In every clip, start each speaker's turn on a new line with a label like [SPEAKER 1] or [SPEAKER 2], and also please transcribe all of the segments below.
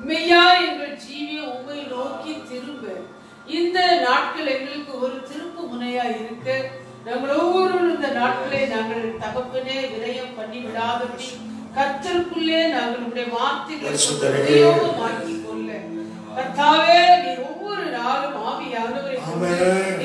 [SPEAKER 1] மெய்யா எங்கள் ஜீவியம் உம்மை நோக்கி இந்த நாட்கள் எங்களுக்கு ஒரு திருப்பு முனையா இருக்க நாங்கள் ஒவ்வொருவரும் இந்த நாட்களே நாங்கள் தகப்பனே விரயம் பண்ணி விடாதபடி கர்த்தருக்குள்ளே நாங்கள் உடைய வார்த்தைகளை உபயோகமாக்கிக் கொள்ள கர்த்தாவே நீர் ஒவ்வொரு நாளும் ஆவியானவரை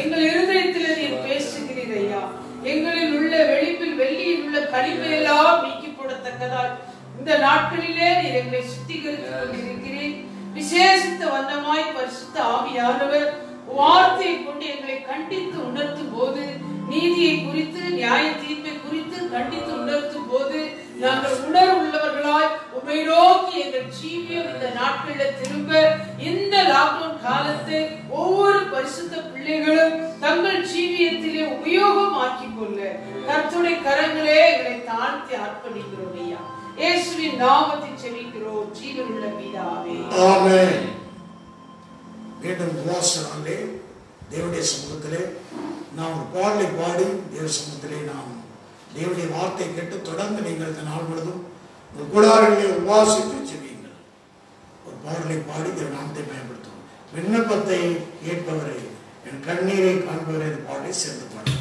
[SPEAKER 1] எங்கள் இருதயத்தில் நீர் பேசுகிறீர் ஐயா. எங்களில் உள்ள வெளிப்பில் வெள்ளியில் உள்ள கனிமையெல்லாம் நீக்கி போடத்தக்கதால் இந்த நாட்களிலே நீர் எங்களை சுத்திகரித்துக் கொண்டிருக்கிறீர். விசேஷித்த வண்ணமாய் பரிசுத்த ஆவியானவர் வார்த்தையை கொண்டு எங்களை கண்டித்து உணர்த்தும் போது, நீதியை குறித்து நியாய தீர்ப்பை குறித்து கண்டித்து உணர்த்தும் போது நாங்கள் உணர்வுள்ளவர்களாய் உம்மை நோக்கி எங்கள் ஜீவியம் இந்த நாட்களில் திரும்ப இந்த லாக்டவுன் காலத்தை ஒவ்வொரு பரிசுத்த பிள்ளைகளும் தங்கள் ஜீவியத்திலே உபயோகமாக்கிக் கொள்ள கர்த்தருடைய கரங்களே எங்களை தாழ்த்தி அர்ப்பணிக்கிறோம் ஐயா. இயேசுவின் நாமத்தில் செபிக்கிறோம் ஜீவனுள்ள பிதாவே,
[SPEAKER 2] ஆமென். மீண்டும் உபவாசனாலே தேவனுடைய சமூகத்திலே நாம் ஒரு பாடலை பாடி தேவ சமூகத்திலே நாம் தேவனுடைய வார்த்தை கேட்டு தொடர்ந்து நீங்கள் இந்த நாள் முழுதும் உங்கள் கூடாரங்களை உபவாசித்து செவியுங்கள். ஒரு பாடலை பாடி தேவ நாமத்தை பயன்படுத்தும். விண்ணப்பத்தை கேட்பவரை, என் கண்ணீரை காண்பவரை இந்த பாடலை சேர்ந்து பாடுங்கள்.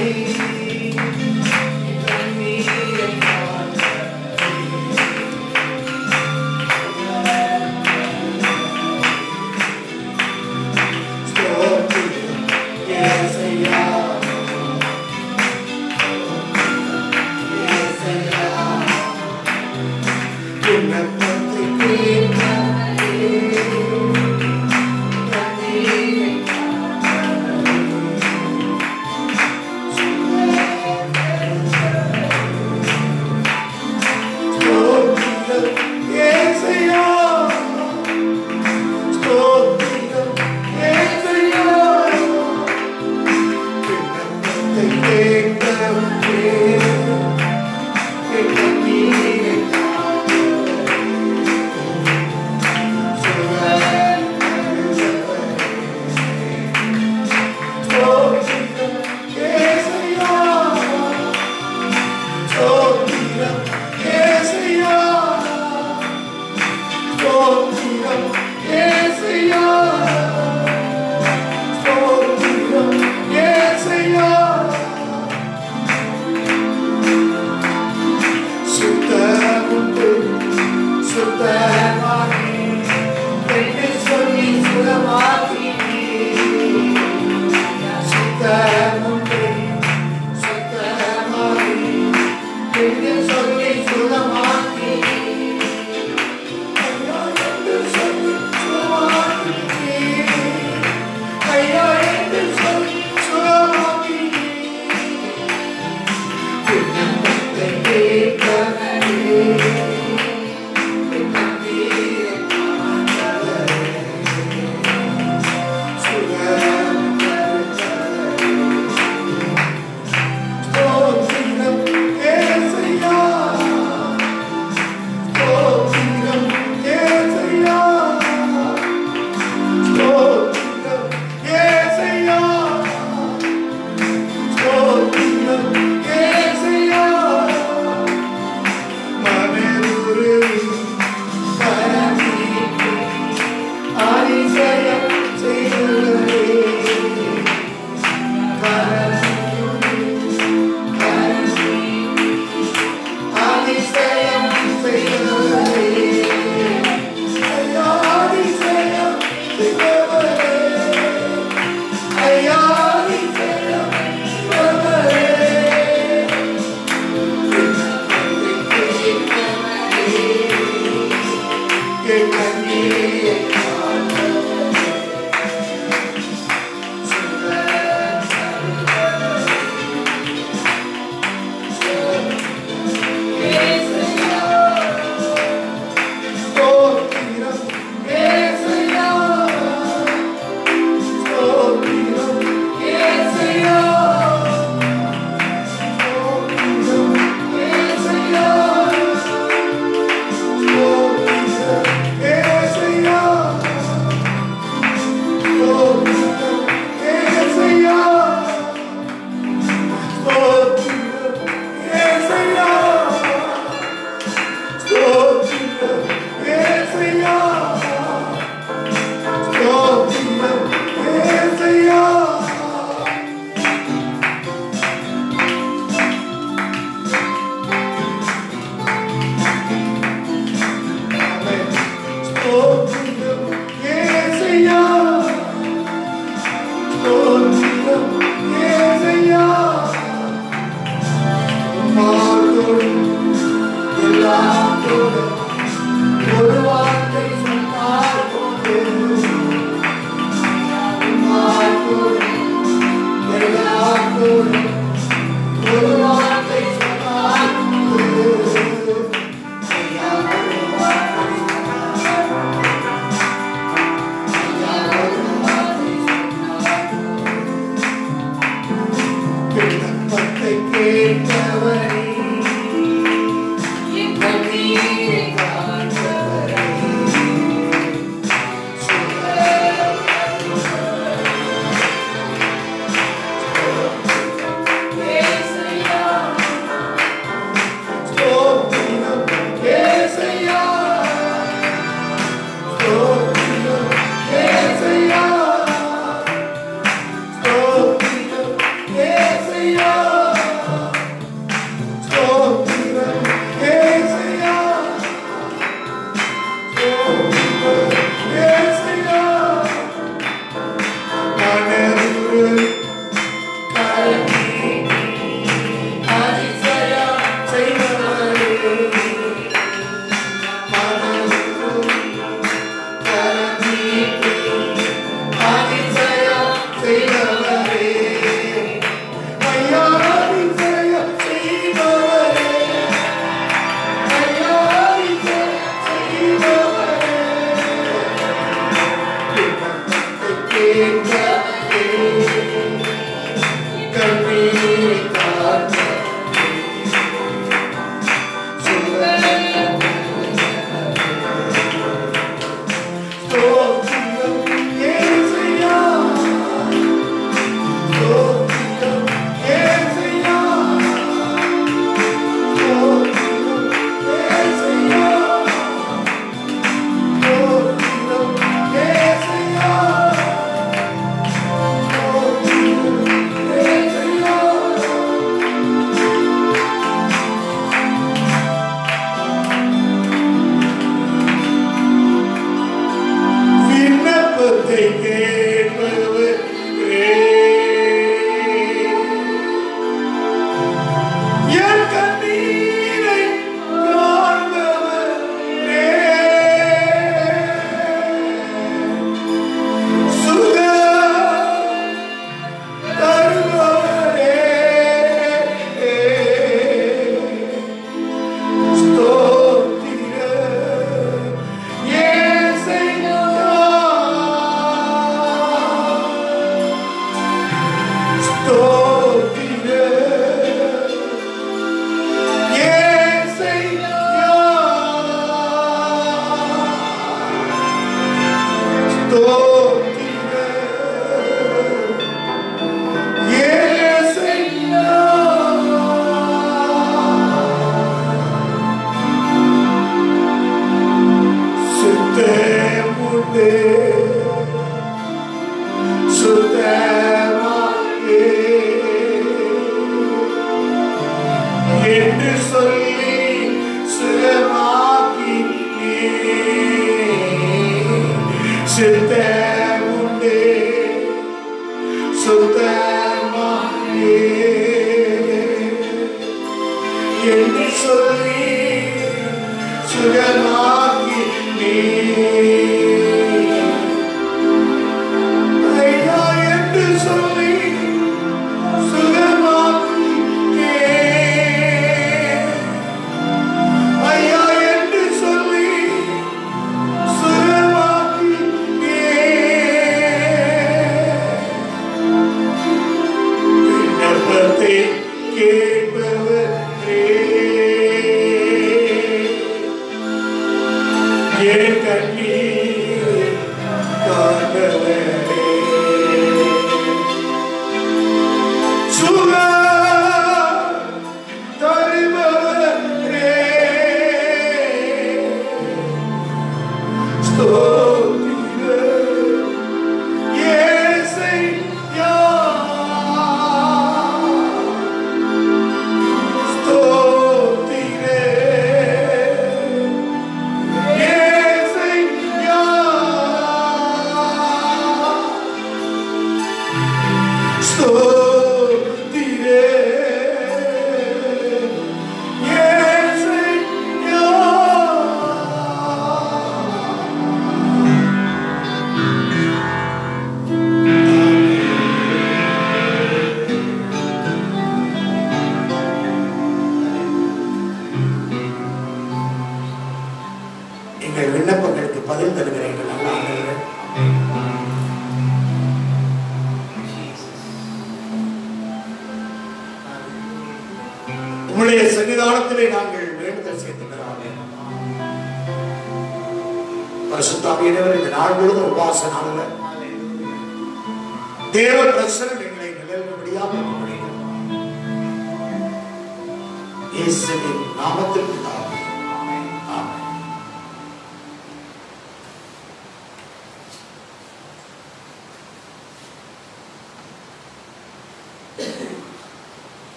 [SPEAKER 3] Thank you.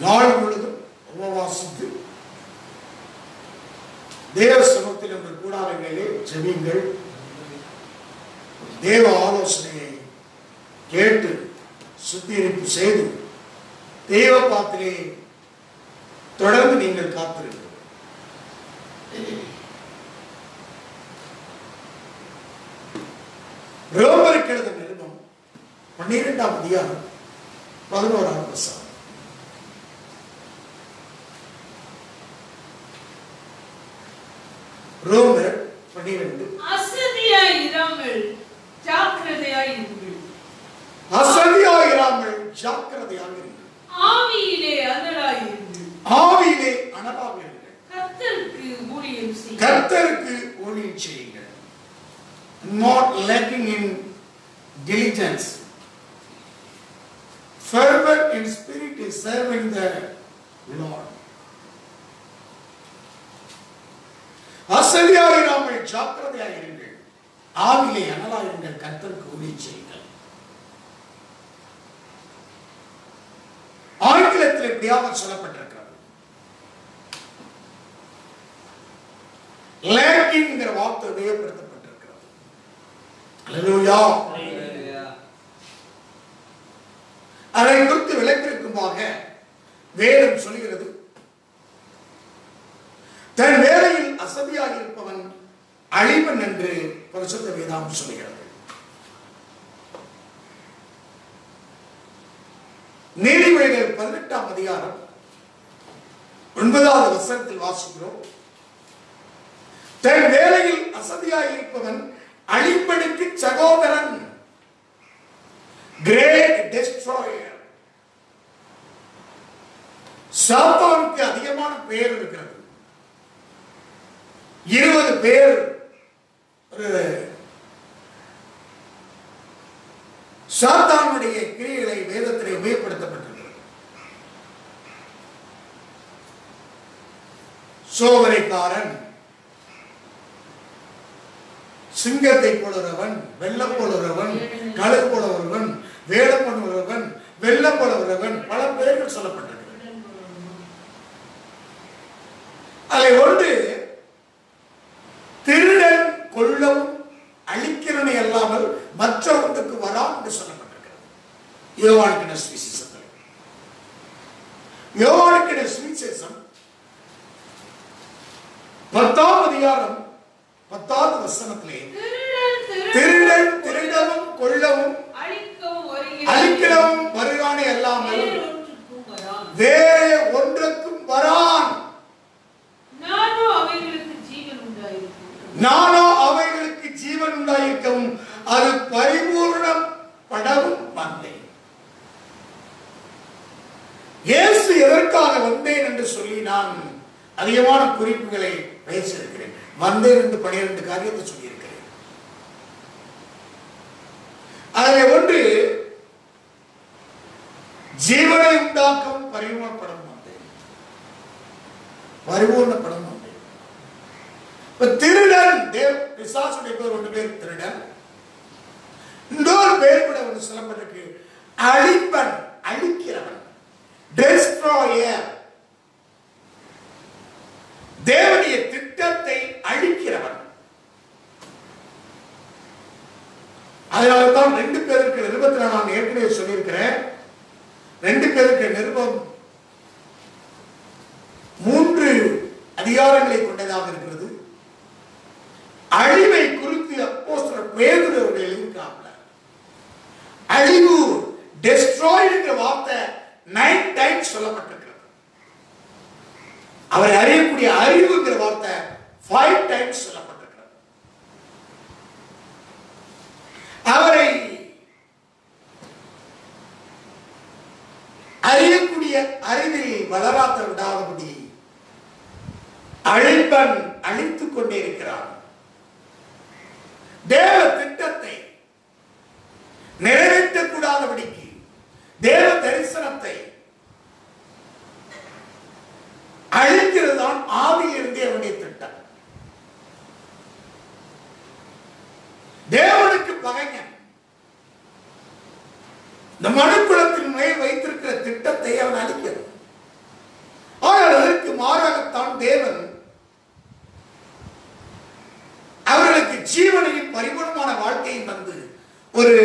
[SPEAKER 2] நாள் முழுதும் உபவாசித்து தேவ சமூகத்தில் உங்கள் கூடாரங்களிலே ஜெபியுங்கள். தேவ ஆலோசனையை கேட்டு சுத்திகரிப்பு செய்து தேவ பாத்திரை தொடர்ந்து நீங்கள் காத்திருங்கள். ரோமருக்கு எழுதின நிருபம் 12ஆம் அதிகாரம் 11ஆம் வசனம். ரோமர் 12.
[SPEAKER 1] அசதியாய் இராமல் ஜாக்கிரதையாய் இருங்கள்.
[SPEAKER 2] அசதியாய் இராமல் ஜாக்கிரதையாக இருங்கள்.
[SPEAKER 1] ஆவியிலே அனலாய் இருங்கள்.
[SPEAKER 2] ஆவியிலே அனலாக இருங்கள்.
[SPEAKER 1] கர்த்தருக்கு ஊழியம் செய்யுங்கள்.
[SPEAKER 2] கர்த்தருக்கு ஊழியம் செய்யுங்கள். Not lacking in diligence. Fervor in spirit is serving the Lord. அசதியாய் இராமல் ஜாக்கிரதையாக இருங்கள். ஆவியிலே அனலாக இருங்கள். கர்த்தருக்கு ஊழியம் செய்யுங்கள். ஆங்கிலத்தில் இப்படியாக சொல்லப்பட்டிருக்கிறது. லேக்கிங்கிற வார்த்தை உபயோகப்படுத்தப்பட்டிருக்கிறது. அல்லேலூயா. அதை குறித்து விளக்கிற்குமாக வேதம் சொல்கிறது, தன் வேலையில் அசதியாக இருப்பவன் அழிவன் என்று பரிசுத்த வேதம் சொல்கிறது. நீதிமொழிகள் 18ஆம் அதிகாரம் 9வது வசனத்தில் வாசிக்கிறோம், தன் வேலையில் அசதியாக இருப்பவன் அழிப்பனுக்கு சகோதரன், கிரேட் டெஸ்ட்ராயர். சாத்தானுக்கு அதிகமான பெயர் இருக்கிறது. 20 பேர் சாத்தானுடைய கிரியைகளை வேதத்திலே உபயோகப்படுத்தப்பட்டிருக்கிறது. சோவரைக்காரன், சிங்கத்தை போலவன், வெள்ளம் போலவன், கழுகு போலவன், வேடம் போலவன், வெள்ளம் போலவன், பல பெயர்கள் சொல்லப்பட்டிருக்கிறது. அதில் ஒன்று திருடன், கொள்ளவும் அழிக்கிறனை அல்லாமல் மற்றவர்களுக்கு வரான் என்று சொல்லப்பட்டிருக்கிறது. யோவானுக்கின சுவிசேஷத்தில். யோவானுக்கின சுவிசேஷம் 10ஆம் அதிகாரம் 10வது வசனத்திலே திருடன் திருடவும் கொள்ளவும் அழிக்கிறவும் வருவானே அல்லாமல் வேறு ஒன்றுக்கும் வரான். நானோ அவைகளுக்கு ஜீவன் உண்டாயிருக்கவும் அது பரிபூர்ணப்படவும் வந்தேன். இயேசு எதற்காக வந்தேன் என்று சொல்லி நான் அதிகமான குறிப்புகளை பேசியிருக்கிறேன். வந்தேன் என்று 12 காரியத்தை சொல்லியிருக்கிறேன். அதில் ஒன்று, ஜீவனை உண்டாக்கவும் பரிபூர்ணப்படவும் வந்தேன். பரிபூர்ணப்படவும் வந்தேன். திருடன், பிசாசுடைய பேர் ஒன்று பேர் திருடன், இன்னொரு பேர் கூட ஒன்று சொல்லப்பட்டிருக்கு, அழிப்பன், அழிக்கிறவன், டெஸ்ட்ராயர். தேவனுடைய திட்டத்தை அழிக்கிறவன். அதனால்தான் 2 பேருக்கு நிருபத்தில் நான் ஏற்கனவே சொல்லியிருக்கிறேன். 2 பேருக்கு நிருபம் 3 அதிகாரங்களை கொண்டதாக இருக்கிறது. அழிவை குறித்து அப்போஸ்தலர் பேதுரு அவர்கள் எழுதியிருக்கிறாங்க. அழிவு, டெஸ்ட்ராய்ட் என்ற வார்த்தை 9 டைம்ஸ் சொல்லப்பட்டிருக்கிறது. அவரை அறியக்கூடிய அறிவுங்கிற வார்த்தை 5 டைம்ஸ் சொல்லப்பட்டிருக்கிறது. அவரை அறியக்கூடிய அறிவில் வளராத விடாதபடி அழிப்பன் அழித்துக் கொண்டே இருக்கிறார். தேவ திட்டத்தை நிறைவேற்றக்கூடாதபடிக்கு, தேவ தரிசனத்தை அழிக்கிறது தான் ஆதியிலிருந்தே அவனுடைய திட்டம். தேவனுக்கு பகைஞன். இந்த மனுக்குலத்தின் மேல் வைத்திருக்கிற திட்டத்தை அவன் அழிக்கிறது. ஆனால் அதற்கு மாறாகத்தான் தேவன் அவர்களுக்கு ஜீவனையும் பரிபூர்ணமான வாழ்க்கையும் தந்து ஒரு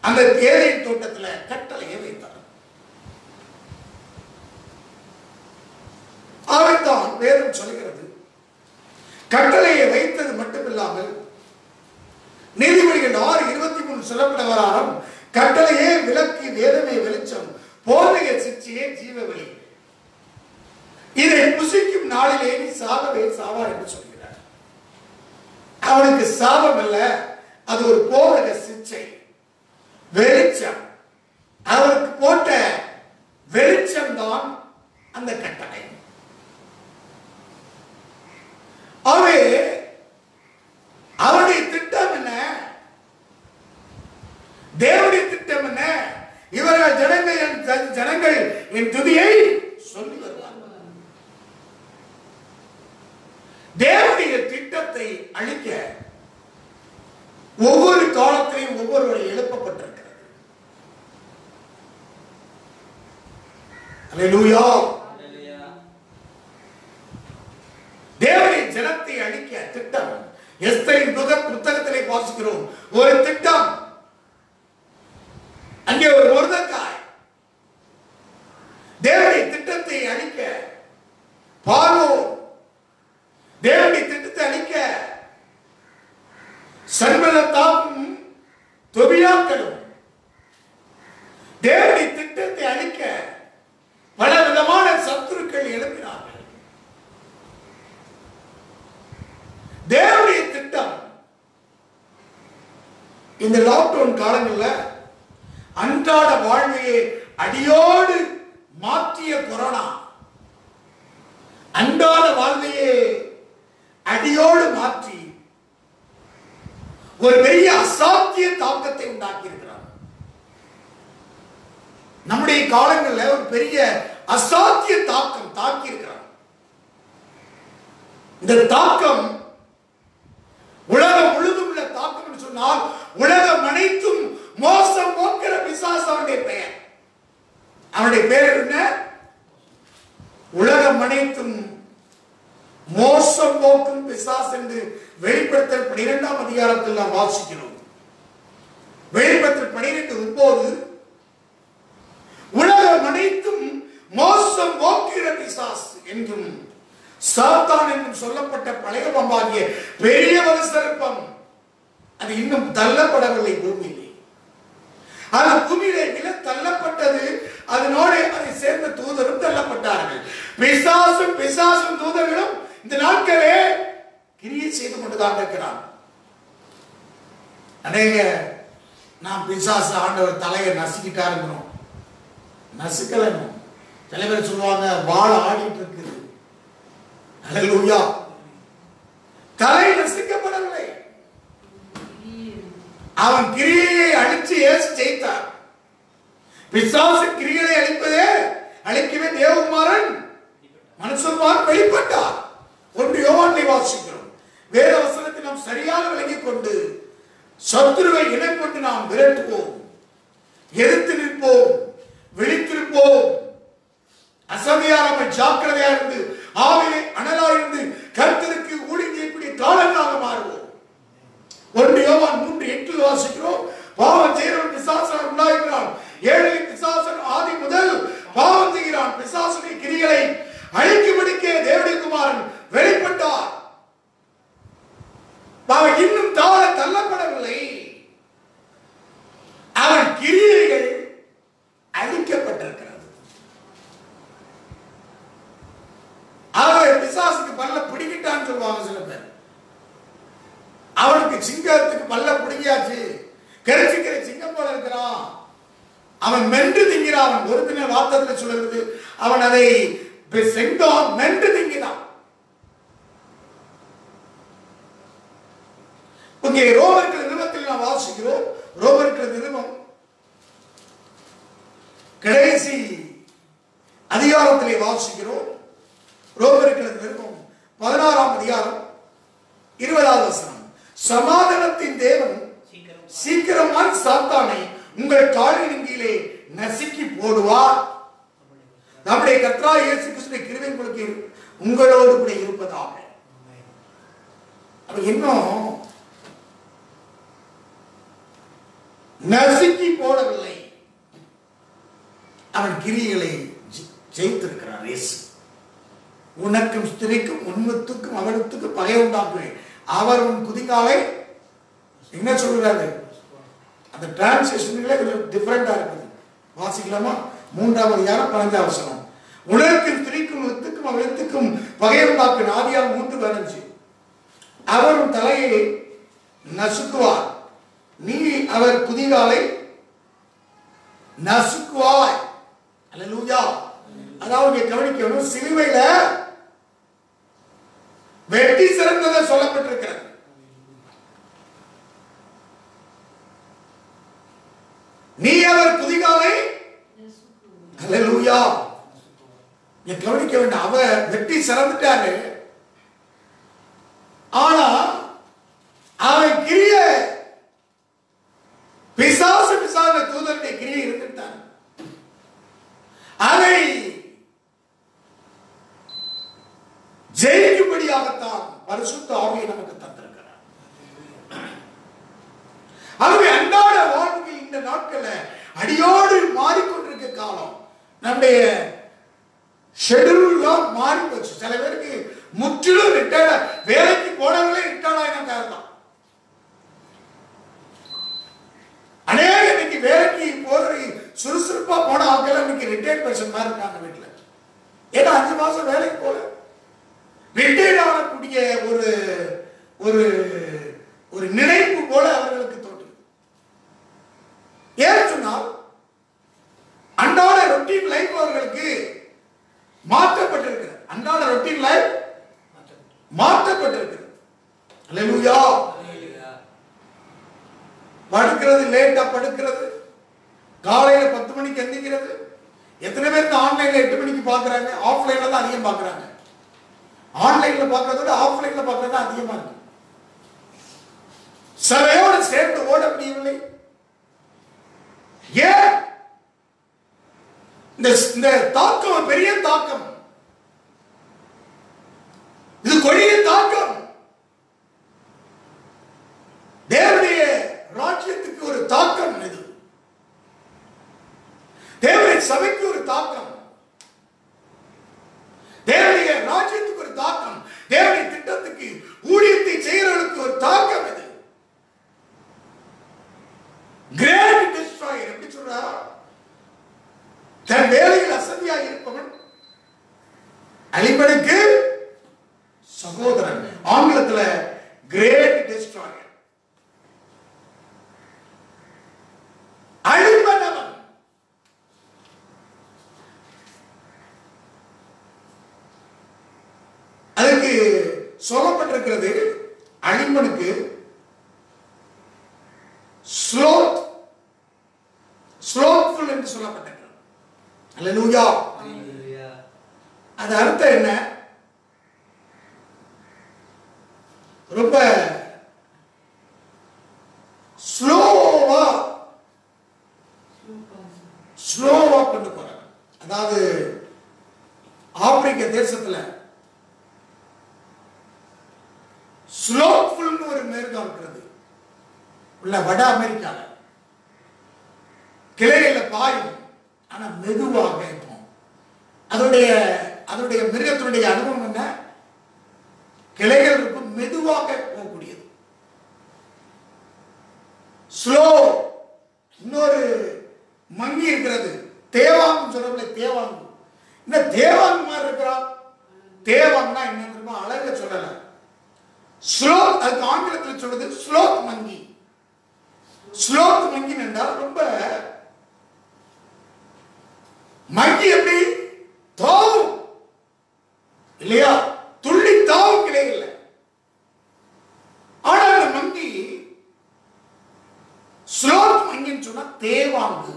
[SPEAKER 2] அந்த ஏதேன் தோட்டத்தில் கட்டளையை வைத்தார். அதைத்தான் வேதம் சொல்கிறது. கட்டளையை வைத்தது மட்டுமில்லாமல் நீதிமொழிகள் 6:23 சொல்லப்பட்ட தவறாரம், கட்டளையே விளக்கு, வேதமே வெளிச்சம், போதைய சிற்சியே ஜீவ வழி. இதை புசிக்கும் நாளிலே நீ சாகவே சாவா என்று சொல்கிறார். அவனுக்கு சாபம் அல்ல, அது ஒரு போதக சிற்சை, வெளிச்சம். அவனுக்கு போட்ட வெளிச்சம் தான் அந்த கட்டளை. அவருடைய திட்டம் என்ன? தேவனுடைய திட்டம் என்ன? இவர்கள் ஜனங்கள் என் துதியை சொல்லி வருவார்கள். தேவனுடைய திட்டத்தை அழிக்க ஒவ்வொரு காலத்திலையும் ஒவ்வொருவரை எழுப்பப்பட்டிருக்கிறது. அல்லேலூயா. தேவனுடைய ஜனத்தை அழிக்க திட்டம். எஸ்தரின் புத்தகத்திலே வாசிக்கிறோம் ஒரு திட்டம். அங்கே ஒரு மொர்தெகாய் தேவனுடைய திட்டத்தை அழிக்க, பார்வோன் தேவனுடைய திட்டத்தை அழிக்க, சன்பல்லத்தாவும் தொபியாக்களும் தேவனுடைய திட்டத்தை அழிக்க பல விதமான சத்துருக்கள் எழுப்பினார்கள். தேவனுடைய திட்டம் இந்த லாக்டவுன் காலங்களில் அன்றாட வாழ்வையை அடியோடு மாற்றிய கொரோனா, அன்றாட வாழ்வையை அடியோடு மாற்றி ஒரு பெரிய அசாத்திய தாக்கத்தை உண்டாக்கி இருக்கிறார். நம்முடைய காலங்களில் ஒரு பெரிய அசாத்திய தாக்கம் தாக்கி இருக்கிறார். இந்த தாக்கம் உலகம் முழுதும் உள்ள தாக்கம் என்று சொன்னால், உலகம் அனைத்தும் மோசம் போக்கிற பிசாசு அவனுடைய பெயர். அவனுடைய பெயர் என்ன? உலகம் அனைத்தும் மோசம் போக்கும் பிசாசு என்று வெளிப்படுத்தல் 12ஆம் அதிகாரத்தில் நாம் வாசிக்கிறோம். வெளிப்படுத்தல் 12:9 உலகம் அனைத்தும் மோசம் போக்கிற பிசாசு என்றும் சாத்தான் என்றும் சொல்லப்பட்ட பழைய பம்பாகிய பெரிய சர்ப்பம் அது இன்னும் தள்ளப்படவில்லை பூமியிலே. அது பூமியிலே விழ தள்ளப்பட்டது. அதனோடு அதை சேர்ந்த தூதரும் தள்ளப்பட்டார்கள். பிசாசும் தூதர்களும் இந்த நாட்களே கிரியை செய்து கொண்டுதான் இருக்கிறார். அநேக நாம் பிசாசு ஆண்டவர் தலையை நசுக்கிட்டாருங்கிறோம். நசுக்கலனும் சில பேர் சொல்லுவாங்க வாழ ஆடிட்டு இருக்குது. அல்லேலூயா. தலை நசுக்கப்படவில்லை. அவன் கிரியையை அழிச்சு இயேசு ஜெயித்தார். பிசாசு கிரியையை அழிக்கவே தேவகுமாரன் மனுஷகுமாரன் வெளிப்பட்டார். 1 யோவானிலே வாசிக்கிறோம். வேத வசனத்தை நாம் சரியாக விளங்கிக் கொண்டு சத்துருவை இனம் கொண்டு நாம் விரட்டுவோம், எதிர்த்து நிற்போம், விழித்திருப்போம். அசதியாராமல் ஜாக்கிரதையா இருந்து ஆவிலே அனலா இருந்து கர்த்தருக்கு ஊழியம் செய்யக்கூடிய காலங்களாக மாறுவோம். 1 யோவான் 3:8 வாசிக்கிறோம். பாவம் செய்கிறவன் பிசாசால் உண்டாகிறான். ஏழையின் பிசாசன் ஆதி முதல் பாவம் செய்கிறான். பிசாசுடைய கிரிகளை அழிக்கும்படிக்கே தேவனுடைய குமாரன் வெளிப்பட்டார். அவன் இன்னும் தள்ளப்படவில்லை. அவன் கிரியைகள் அழிக்கப்பட்டிருக்கிறது. அவன் பிசாசுக்கு பல்ல பிடிக்கிட்டான்னு சொல்லுவாங்க சில பேர். அவனுக்கு சிங்கத்துக்கு பல்ல பிடிக்காச்சு, கரிச்சிக்கிற சிங்கம் போல இருக்கிறான். அவன் மென்று திங்கிறான். அவன் ஒரு தின வார்த்தையில் சொல்லுறது, அவன் அதை செங்கான் மென்று திங்கினான். இங்கே ரோமர்கள் நிறுவத்தில் நாம் வாசிக்கிறோம். ரோமர்கள் நிறுவம் கடைசி அதிகாரத்திலே வாசிக்கிறோம். ரோமர்கள் நிறுவம் 16ஆம் அதிகாரம் 20வது வசனம். சமாதானத்தின் தேவன் சீக்கிரமாய் சாத்தானை உங்கள் காலின் கீழே நசுக்கி போடுவார். நம்முடைய கர்த்தராகிய இயேசு கிறிஸ்துவின் கிருபை உங்களுக்கு உங்களோடு கூட இருப்பதாக. அது இன்னும் நசுக்கி போடவில்லை. அவன் கிரியைகளை ஜெயித்திருக்கிறார் இயேசு. உனக்கும் ஸ்திரிக்கும் உன்மத்துக்கும் அவனத்துக்கும் பகை உண்டாக்குவேன். அவர் உன் குதிகாலை என்ன சொல்கிறாரு? அந்த டிரான்ஸ்லேஷன்களே கொஞ்சம் டிஃபரெண்டா இருக்குது. வாசிக்கலாமா? 3ஆம் அதிகாரம் 15ஆம் வசனம். உலகத்தில் திரிக்கும் வித்துக்கும் அவ்வித்துக்கும் பகையுண்டாக்கும். ஆதியாகமம் 3:15. அவரும் தலையை நசுக்குவார், நீ அவர் குதிகாலை நசுக்குவாய். அல்லேலூயா. அதாவது கவனிக்கணும், சிலுவையில வெட்டி சிறந்ததை சொல்லப்பட்டிருக்கிறது. நீ அவர் குதிகாலை, அல்லேலூயா, கவனிக்க வேண்டாம். அவர் வெட்டி சிறந்துட்டாரு. ஆனா அவன் கிரிய பிசாசு தூதருடைய கிரியை இருந்துட்டான். அதை ஜெயிக்கும்படியாகத்தான் பரிசுத்த ஆவியை நமக்கு தந்திருக்கிறார். ஆகவே அன்றாட வாழ்க்கையில் இந்த நாட்கள்ல அடியோடு மாறிக்கொண்டிருக்க காலம். நம்முடைய ஷெட்யூல் மாறி போச்சு. சில பேருக்கு முற்றிலும் ரிட்டையர்ட், வேலைக்கு போனவங்களே ரிட்டையர்ட் ஆகினாங்க. அநேக இன்னைக்கு வேலைக்கு போறது சுறுசுறுப்பா போன ஆட்கள் இன்னைக்கு ரிட்டையர்ட் பர்சன் மாதிரி இருக்காங்க வீட்டுல. ஏன்னா 5 மாசம் வேலைக்கு போல ரிட்டையர்ட் ஆகக்கூடிய ஒரு ஒரு ஒரு நினைப்பு போல அவர்களுக்கு தோன்றும். ஏன் சொன்னால் அன்றாட ரொட்டீன் லைஃப் அவர்களுக்கு மாற்றப்பட்டிருக்கிறது. அன்றாட ரொட்டீன் லைஃப் மாற்றப்பட்டிருக்கிறது. அல்லேலூயா. படுக்கிறது லேட்டா, படுக்கிறது காலையில 10 மணிக்கு எந்திக்கிறது. எத்தனை பேருக்கு ஆன்லைன்ல 8 மணிக்கு பாக்குறாங்க? ஆஃப்லைன்ல தான் அதிகம் பாக்குறாங்க. ஆன்லைன்ல பாக்குறத விட ஆஃப்லைன்ல பாக்குறது தான் அதிகமா இருக்கு. சபையோடு சேர்ந்து ஓட முடியவில்லை. ஏன்? இந்த தாக்கம் பெரிய தாக்கம், இது கொடிய தாக்கம். தேவனுடைய ராஜ்யத்துக்கு ஒரு தாக்கம், இது தேவனுடைய சபைக்கு ஒரு தாக்கம், தேவனுடைய ராஜ்யத்துக்கு ஒரு தாக்கம், தேவனுடைய திட்டத்துக்கு ஊழியத்தை செய்கிறவர்களுக்கு ஒரு தாக்கம். இது கிரேட் டிஸ்ட்ராயர். எப்படி சொல்றா? தன் வேலையில் அசதியாக இருப்பவன் அழிபனுக்கு சகோதரன். ஆங்கிலத்தில் கிரேட் டிஸ்ட்ராயர். அழிபனவன். அதுக்கு சொல்லப்பட்டிருக்கிறது அழிபனுக்கு ஸ்லோத்ஃபுல் என்று சொல்லப்பட்டிருக்கிறது. அல்லேலூயா. அது அர்த்தம் என்ன? ரொம்ப ஸ்லோவா கொண்டு போறாங்க. அதாவது ஆப்பிரிக்க தேசத்துல ஸ்லோத்ஃபுல் ஒரு மிருகம் இருக்கிறது. உள்ள வட அமெரிக்கால கிளையில பாயும், ஆனா மெதுவாக இருக்கும். அதனுடைய மிருகத்தினுடைய அனுபவம் என்ன? கிளைகள் இருக்கும், மெதுவாக போகக்கூடியது. ஸ்லோ. இன்னொரு மங்கி இருக்கிறது, தேவாங்கு சொல்றதுல தேவாங்கு. இந்த தேவாங்கு மாதிரி இருக்கிறான். தேவாங்னா என்ன தெரியுமா? அழக சொல்லல. ஸ்லோத், அதுக்கு ஆங்கிலத்தில் சொல்றது ஸ்லோத் மங்கி. ஸ்லோத் மங்கி என்றால் ரொம்ப மங்கி எப்படி தாவும் இல்லையா? துள்ளி தாவும் கிளைகள்ல. ஆனா அந்த மங்கி ஸ்லோத் மங்கின்னு சொன்னா தேவாங்கு.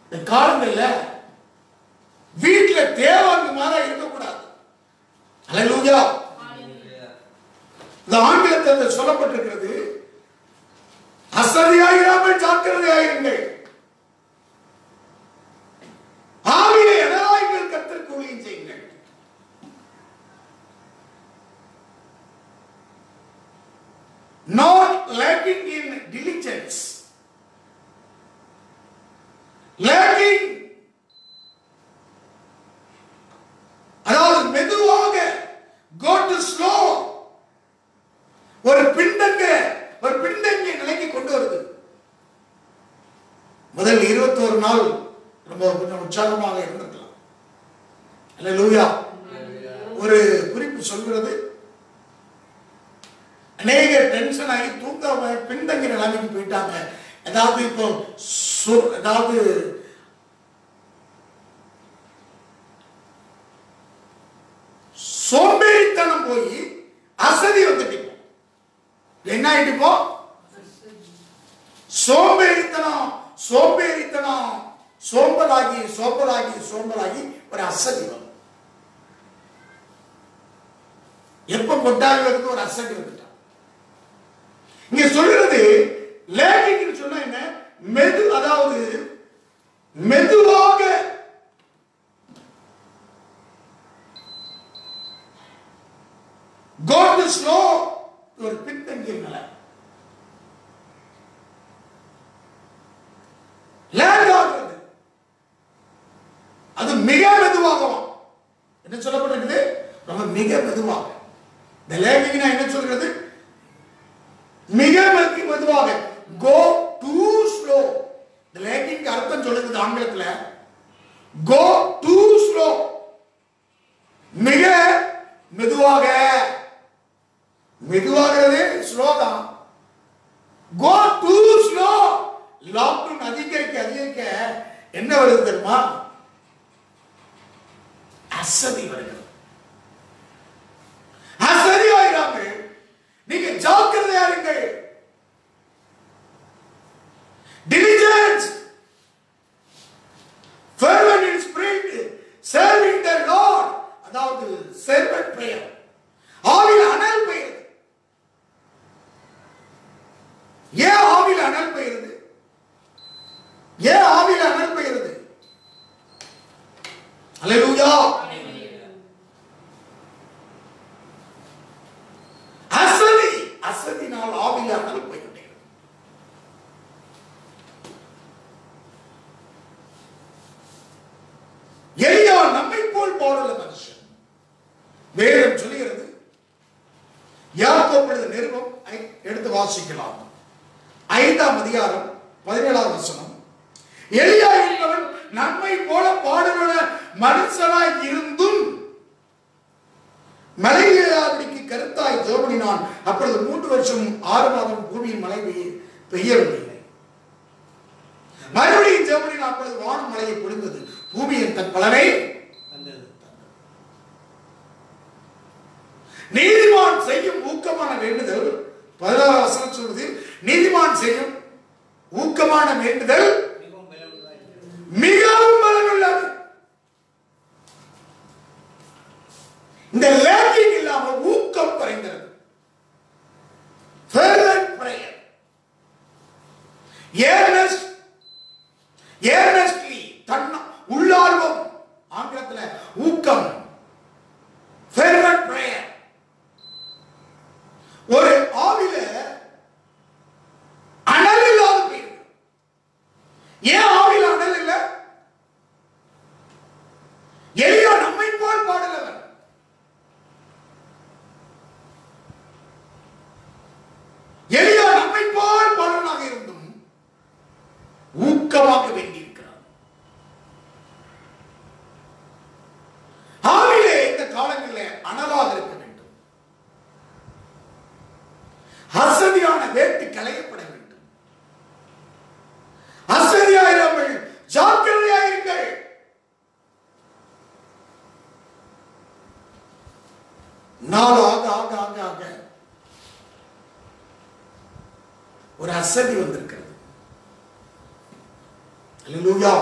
[SPEAKER 2] இந்த காலங்கள்ல வீட்டுல தேவாங்கு மாதிரி இருக்கக்கூடாது. அல்லேலூயா. இந்த ஆங்கிலத்தில் சொல்லப்பட்டிருக்கிறது, அசதியாயிராமல் ஜாக்கிரதையாயிருங்கள், ஆவியை எடலாய்கள் கர்த்தருக்கு ஊழியம் செய்யுங்கள். Not lacking in diligence, lacking, அதாவது மெதுவாக, go to slow, ஒரு பின்தங்கிய நிலைக்கு கொண்டு வருது. முதல் 21 நாள் ரொம்ப கொஞ்சம் உற்சாகமாக இருந்திருக்கலாம். அல்லேலூயா. ஒரு குறிப்பு சொல்கிறது, அநேக டென்ஷன் ஆகி தூங்காம பின்தங்கிய நிலைமைக்கு போயிட்டாங்க. அதாவது இப்போ அதாவது சோம்பேறித்தனம் போய் அசதி வந்துட்டு என்ன ஆயிட்டு சோம்பேறித்தனம் சோம்பேறித்தனம் சோம்பலாகி சோம்பலாகி சோம்பலாகி ஒரு அசதி வரும். எப்ப கொட்டாங்கிறது ஒரு அசதி வந்துட்டான். இங்க சொல்றது லேகிங் சொன்னா என்ன, அதாவது மெதுவாக God is slow ஒரு பின்தங்கிய நிலை. லேக் ஆகிறது அது மிக மெதுவாகவும். என்ன சொல்லப்பட்டிருக்குது? ரொம்ப மிக மெதுவாக. இந்த லேகிங்னா என்ன சொல்றது? மிக மெதுவாக. Go too slow. இந்த லேகிங் அர்த்தம் சொல்லுது ஆங்கிலத்துல go too slow. மிக மெதுவாக. மெதுவாகிறது ஸ்லோ தான். Go too slow. லாக்டவுன் அதிகரிக்க என்ன வருது தெரியுமா? அசதி வருகிறது. அசதி ஆயிராம நீங்க ஜாக்கிரதையா இருங்கள். Diligence, fervent in spirit, serving the Lord. அதாவது servant prayer. ஆவியில் அனல் பெய்யுது. ஏன் ஆவியில் அனல் பெய்யுது? ஏன் ஆவியில் அனல் பெய்யுது? அல்லேலூயா. அசதினால் ஆவியில் அனல் பெய்யுது. எலியா நம்மை போல் பாடுள்ள மனுஷன். வேதம் சொல்லுகிறது, யாக்கோபு நிருபம் எடுத்து வாசிக்கலாம். 5ஆம் அதிகாரம் 17ஆம் வசனம். எலியா என்பவன் நம்மை போல பாடுள்ள மனுஷனாய் இருந்தும் மழையாடிக்கு கருத்தாய் ஜெபமினான். அப்பொழுது 3 வருஷம் 6 மாதம் பூமியில் மழை பெய்யவில்லை. மறுபடியும் ஜெபமினான். அப்பொழுது வானம் மழையை பொழிந்தது. பூமியின் தன் பலனை நீதிமான் செய்யும் ஊக்கமான வேண்டுதல். 16 வசனம் சொல்றது, நீதிமான் செய்யும் ஊக்கமான வேண்டுதல் மிகவும் பலனுள்ளது. இந்த லேக்கிங் இல்லாம ஊக்கம் குறைந்தது. fervent prayer, earnestly, உள்ளார்வம், ஆங்கிலத்துல ஊக்கம், fervent prayer. ஒரு ஆவில அனல் இல்லாத போயிருக்கு. ஏன் ஆவில அனல் இல்ல? எலியா நம்மை போல் பாடலவன். எலியா நம்மை போல் பாடலாக இருந்தும் ஊக்கமாக வேண்டியிருக்கிறார். ஆவிலே இந்த காலங்களில் அனலாக இருக்க வேண்டும். அசதியான வேட்டு களையப்பட வேண்டும். அசதியாயிருங்கள், ஜாக்கிரதையாயிருங்கள். நாள் ஆக ஆக ஆக ஆக ஒரு அசதி வந்திருக்கிறது. அல்லேலூயா.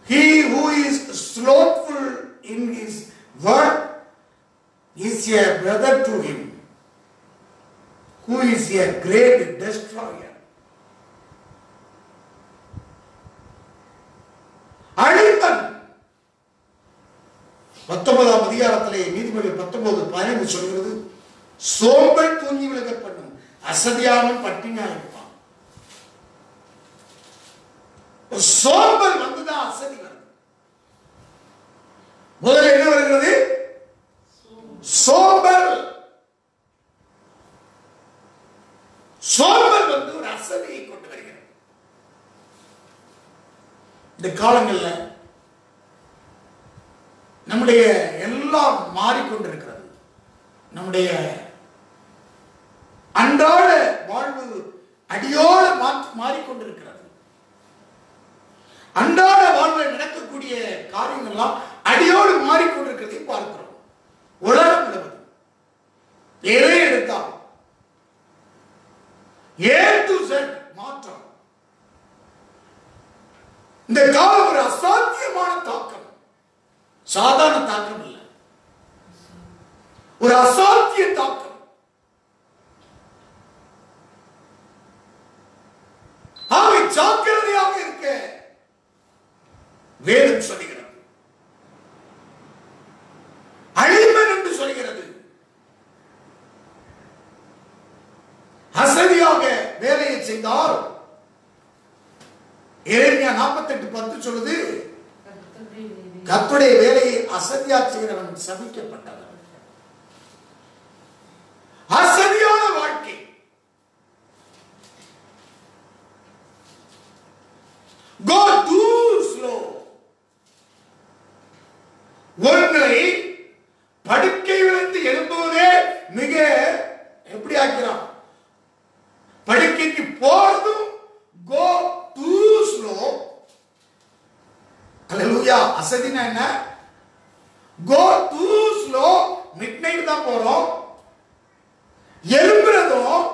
[SPEAKER 2] He who is slothful in his work is a brother to him, who is a great destroyer. அழிப்பன் 19ஆம் அதிகாரத்திலே நீதிமொழிகள் 19:15 சொல்கிறது, சோம்பல் தூங்கி விலக பண்ணும், அசதியானவன் பட்டினியா இருப்பான். சோம்பல் வந்துதான் அசதி வருது. முதல்ல என்ன வருகிறது? சோம்பல். சோம்பல் வந்து ஒரு அசதியை கொண்டு வருகிறது. இந்த காலங்களில் நம்முடைய எல்லாம் மாறிக்கொண்டிருக்கிறது. நம்முடைய அன்றாட வாழ்வு அடியோடு மாறிக்கொண்டிருக்கிறது. அன்றாட வாழ்வில் நடக்கக்கூடிய காரியங்கள்லாம் அடியோடு மாறிக்கொண்டிருக்கிறதை பார்க்கிறோம். உலகம் முழுவதும் எதை எடுத்தாலும் A to Z மாற்றம். இந்த காலம் ஒரு அசாத்தியமான தாக்கம், சாதாரண தாக்கம் இல்லை, ஒரு அசாத்திய தாக்கம். ஆகவே ஜாக்கிரதையாக இருக்க வேதம் சொல்லுகிறது. அழிமன் என்று சொல்கிறது. அசதியாக வேலையை செய்தால் எரேமியா 48:10 சொல்லுது, கர்த்தருடைய வேலையை அசதியா செய்கிறவன் சபிக்கப்பட்டவன். அசதியான வாழ்க்கை. Go too slow. ஒருங்களை படுக்கையிலிருந்து எழும்புவதே மிக எப்படி ஆக்கிறான், படுக்கைக்கு போறதும் go too slow. ஹல்லேலூயா. அசதினா என்ன? go too slow. மிட்நைட் தான் போறோம். எழும்புறதும்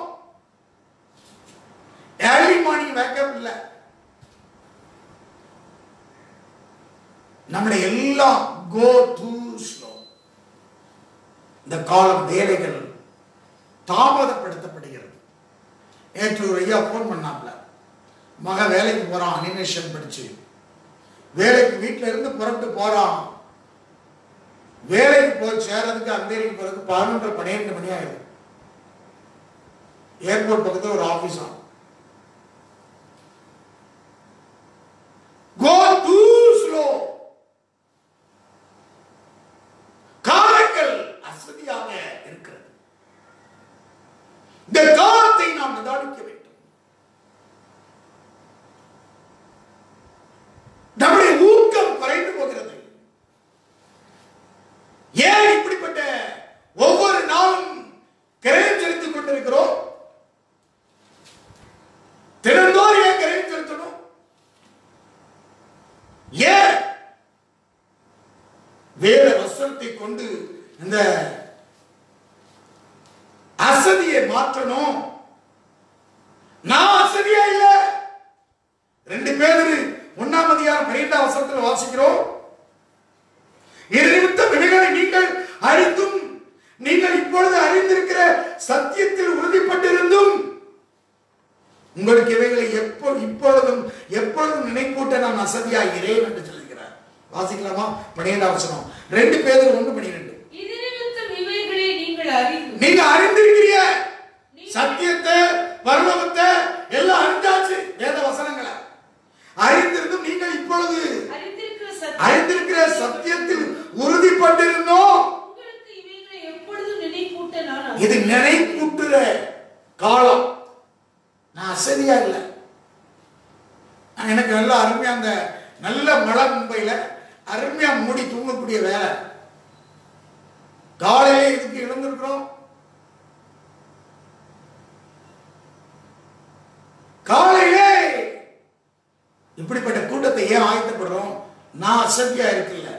[SPEAKER 2] ஏர்லி மார்னிங் வேக்கப் இல்ல. நம்முடைய எல்லாம் go too slow. இந்த காலம் வேலைகள் தாமதப்படுத்தப்படுகிறது. நேற்று ஒரு ஐயா போன் பண்ணாப்ல, மக வேலைக்கு போறான், அனிமேஷன் படிச்சு வேலைக்கு வீட்டில இருந்து புறப்பட்டு போறான். வேலைக்கு போய் சேரதுக்கு அந்தேரிக்கு போறதுக்கு 11:30-12 மணி ஆயிடும். ஏர்போர்ட் பக்கத்துல ஒரு ஆபீஸ் ஆகும். Go too slow. காலங்கள் அசதியாக இருக்கிறது. இந்த காலத்தை நாம் நிதானிக்க வேண்டும். நம்முடைய ஊக்கம் குறைந்து போகிறது. ஏன் இப்படிப்பட்ட ஒவ்வொரு நாளும் கிரயம் செலுத்திக் கொண்டிருக்கிறோம்? தினந்தோறும் ஏன் கிரயம் செலுத்தணும்? ஏன் வேத வசனத்தை கொண்டு இந்த அசதியை மாற்றணும்? நான் அசதியா இல்ல. 2 பேர் 1:12 வாசிக்கிறோம். இது நிமித்தம் இவைகளை நீங்கள் அறிந்தும் நீங்கள் இப்பொழுது அறிந்திருக்கிற சத்தியத்தில் உறுதிப்பட்டிருந்தும் உங்களுக்கு இவைகளை இப்பொழுதும் எப்பொழுதும் நினைப்பூட்ட நான் அசதியாகிறேன் என்று சொல்கிறார். வாசிக்கலாமா? 12 வசனம். 2 பேர் 1:12.
[SPEAKER 1] இது நிமித்தம் இவைகளை நீங்கள் அறிந்து,
[SPEAKER 2] நீங்க அறிந்திருக்கிறீங்க சத்தியத்தை, பரலோகத்தை எல்லாம் அறிந்தாச்சு. வேத வசனங்களை அறிந்திருந்தும் நீங்கள் இப்பொழுது அறிந்திருக்கிற சத்தியத்தில் உறுதிப்பட்டிருந்தோம்.
[SPEAKER 1] உங்களுக்கு இவைகளை எப்பொழுதும் நினைப்பூட்ட நான்,
[SPEAKER 2] இது நினைப்பூட்டுற காலம். நான் அசதியா இல்லை. எனக்கு நல்ல அருமையா அந்த நல்ல மழை மும்பையில அருமையா மூடி தூங்கக்கூடிய வேலை. காலையிலே இதுக்கு எழுந்திருக்கிறோம். காலையிலே இப்படிப்பட்ட கூட்டத்தை ஏன் ஆயத்தப்படுறோம்? நான் அசதியா இருக்குல்ல.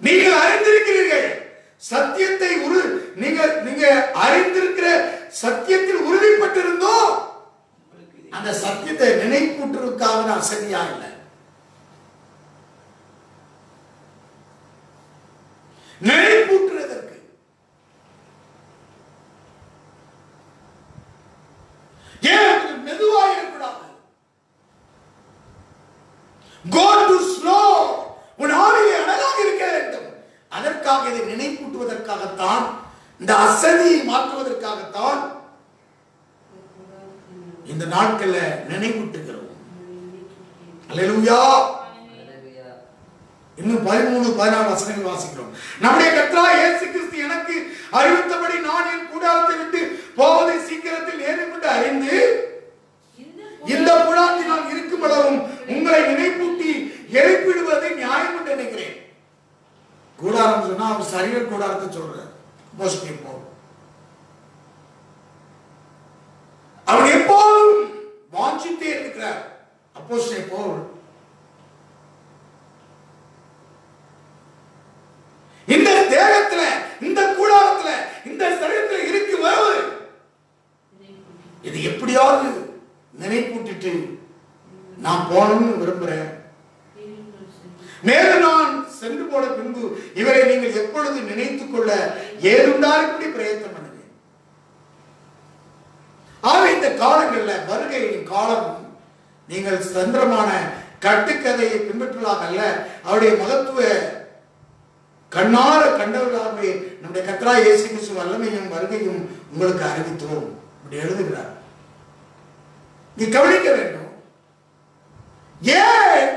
[SPEAKER 2] நீங்கள் அறிந்திருக்கிறீர்கள் சத்தியத்தை நீங்க அறிந்திருக்கிற சத்தியத்தில் உறுதிப்பட்டிருந்தோம். அந்த சத்தியத்தை நினைப்பூட்டுவதற்காக நான் அசதியா இல்லை. நினைப்பூட்டுறதற்கு ஏன் மெதுவாக இருக்கக்கூடாது? Go too slow. உன் ஆவியை அழகாக இருக்க வேண்டும். அதற்காக இதை நினைப்பூட்டுவதற்காகத்தான், இந்த அசதியை மாற்றுவதற்காகத்தான் இந்த நாட்கள்ல நினைவூட்டுகிறோம். அல்லேலூயா. இன்னும் 13-14 வசனங்கள் வாசிக்கிறோம். நம்முடைய கர்த்தராகிய இயேசு கிறிஸ்து எனக்கு அறிவித்தபடி நான் என் கூடாரத்தை விட்டு போவதை சீக்கிரத்தில் ஏறிக்கொண்டு அறிந்து இந்த புறாத்தினால் இருக்கும் அளவும் உங்களை நினைவு எழுப்பிடுவது நியாயம் என்று நினைக்கிறேன். கூடாரம் சொன்னா அவர் சரீர கூடாரத்தை சொல்றார். அப்போஸ்தலன் பவுல் அவர் எப்போதும் வாஞ்சித்தே இருக்கிறார். அப்போஸ்தலன் பவுல் இந்த தேகத்துல, இந்த கூடாரத்துல, இந்த சரீரத்துல இருக்கு வருவது இது எப்படியாவது நினைப்பூட்டிட்டு நான் போகணும்னு விரும்புறேன். மேலும் நான் சென்று போன பின்பு இவரை நீங்கள் எப்பொழுது நினைத்துக் கொள்ள ஏதுண்டாருக்குடி பிரயத்தனம் பண்ணுவேன். ஆக இந்த காலங்கள்ல வருகையின் காலம் நீங்கள் சந்திரமான கட்டுக்கதையை பின்பற்றுவதாக அல்ல, அவருடைய மகத்துவ கண்ணார கண்டவர்களாகவே நம்முடைய கர்த்தராகிய இயேசு கிறிஸ்து வல்லமையும் வருகையும் உங்களுக்கு அறிவித்தோம் அப்படி எழுதுகிறார். நீ கவனிக்க வேண்டும். ஏன்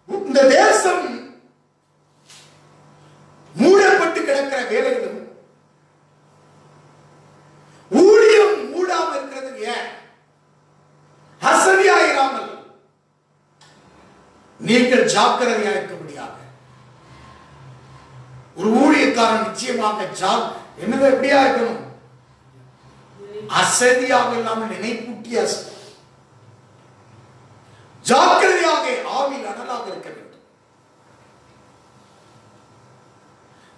[SPEAKER 2] இந்த தேசம் மூடப்பட்டு கிடக்கிற வேலைகளும் ஊழியம் மூடாம இருக்கிறது ஏன்? அசதியாயிராமல் நீங்கள் ஜாக்கிரதையா இருக்க முடியாது. ஒரு ஊழியக்காரன் நிச்சயமாக என்னது எப்படியா இருக்கணும்? அசதியாக இல்லாமல் நினைப்பூட்டிய ஜாக்கிரதையாக ஆவியில் அனலாக இருக்க வேண்டும்.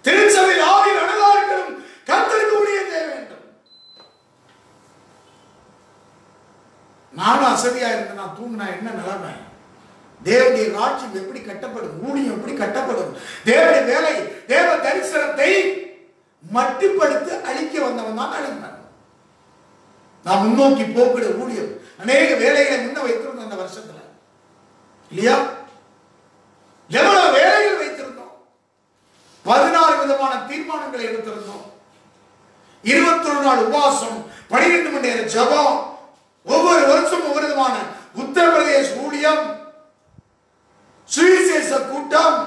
[SPEAKER 2] திருச்சபையில் ஆவியில் அனலாக இருக்கணும். கர்த்தருக்கு ஊழியம் செய்ய வேண்டும். நானும் அசதியா இருந்தேன், நான் தூங்கினா என்ன நிலைமை? தேவனுடைய ராஜ்யம் எப்படி கட்டப்படும்? ஊழியம் எப்படி கட்டப்படும்? தேவனுடைய வேலை, தேவ தரிசனத்தை மட்டுப்படுத்தி அழிக்க வந்தவன் தான் அழிந்தான். நான் முன்னோக்கி போக்கிட ஊழியம் அநேக வேலைகளை முன்ன வைத்திருந்தோம். அந்த வருஷத்துல இல்லையா? எவ்வளவு வேலைகள் வைத்திருந்தோம். 16 விதமான தீர்மானங்களை எடுத்திருந்தோம். 21 நாள் உபவாசம், 12 மணி நேரம் ஜெபம், ஒவ்வொரு வருஷம் ஒவ்வொரு விதமான உத்தரப்பிரதேச ஊழியம், சுவிசேஷ கூட்டம்,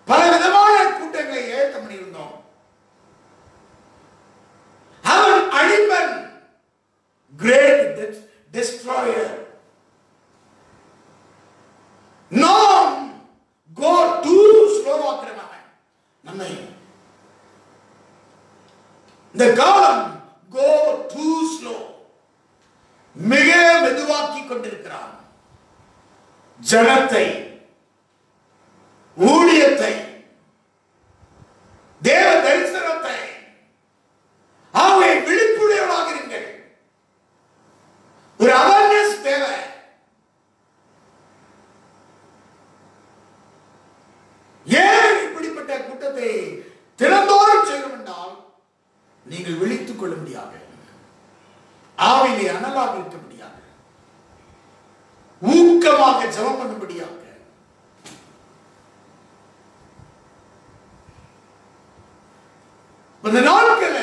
[SPEAKER 2] பல விதமான கூட்டங்களை ஏற்றம் பண்ணியிருந்தோம். அவன் அழிப்பன், கிரேட் டிஸ்ட்ராயர். நாம் கோ டூ ஸ்லோவாக்குறவன் நம்மை. இந்த காலம் கோ டூ ஸ்லோ, மிக மெதுவாக்கி கொண்டிருக்கிறான். ஜனத்தை, ஊழியத்தை, தேவ தரிசனத்தை. ஆகவே விழிப்புடையவர்களாக இருங்கள். ஒரு அவேர்னஸ் தேவை. ஏன் இப்படிப்பட்ட கூட்டத்தை தினந்தோறும் செய்யும் என்றால் நீங்கள் விழித்துக் கொள்ள முடியாது, ஆவிலே அனலாக இருக்க முடியாது, ஊக்கமாக ஜெபம் பண்ணும்படியாக. இந்த நாட்கள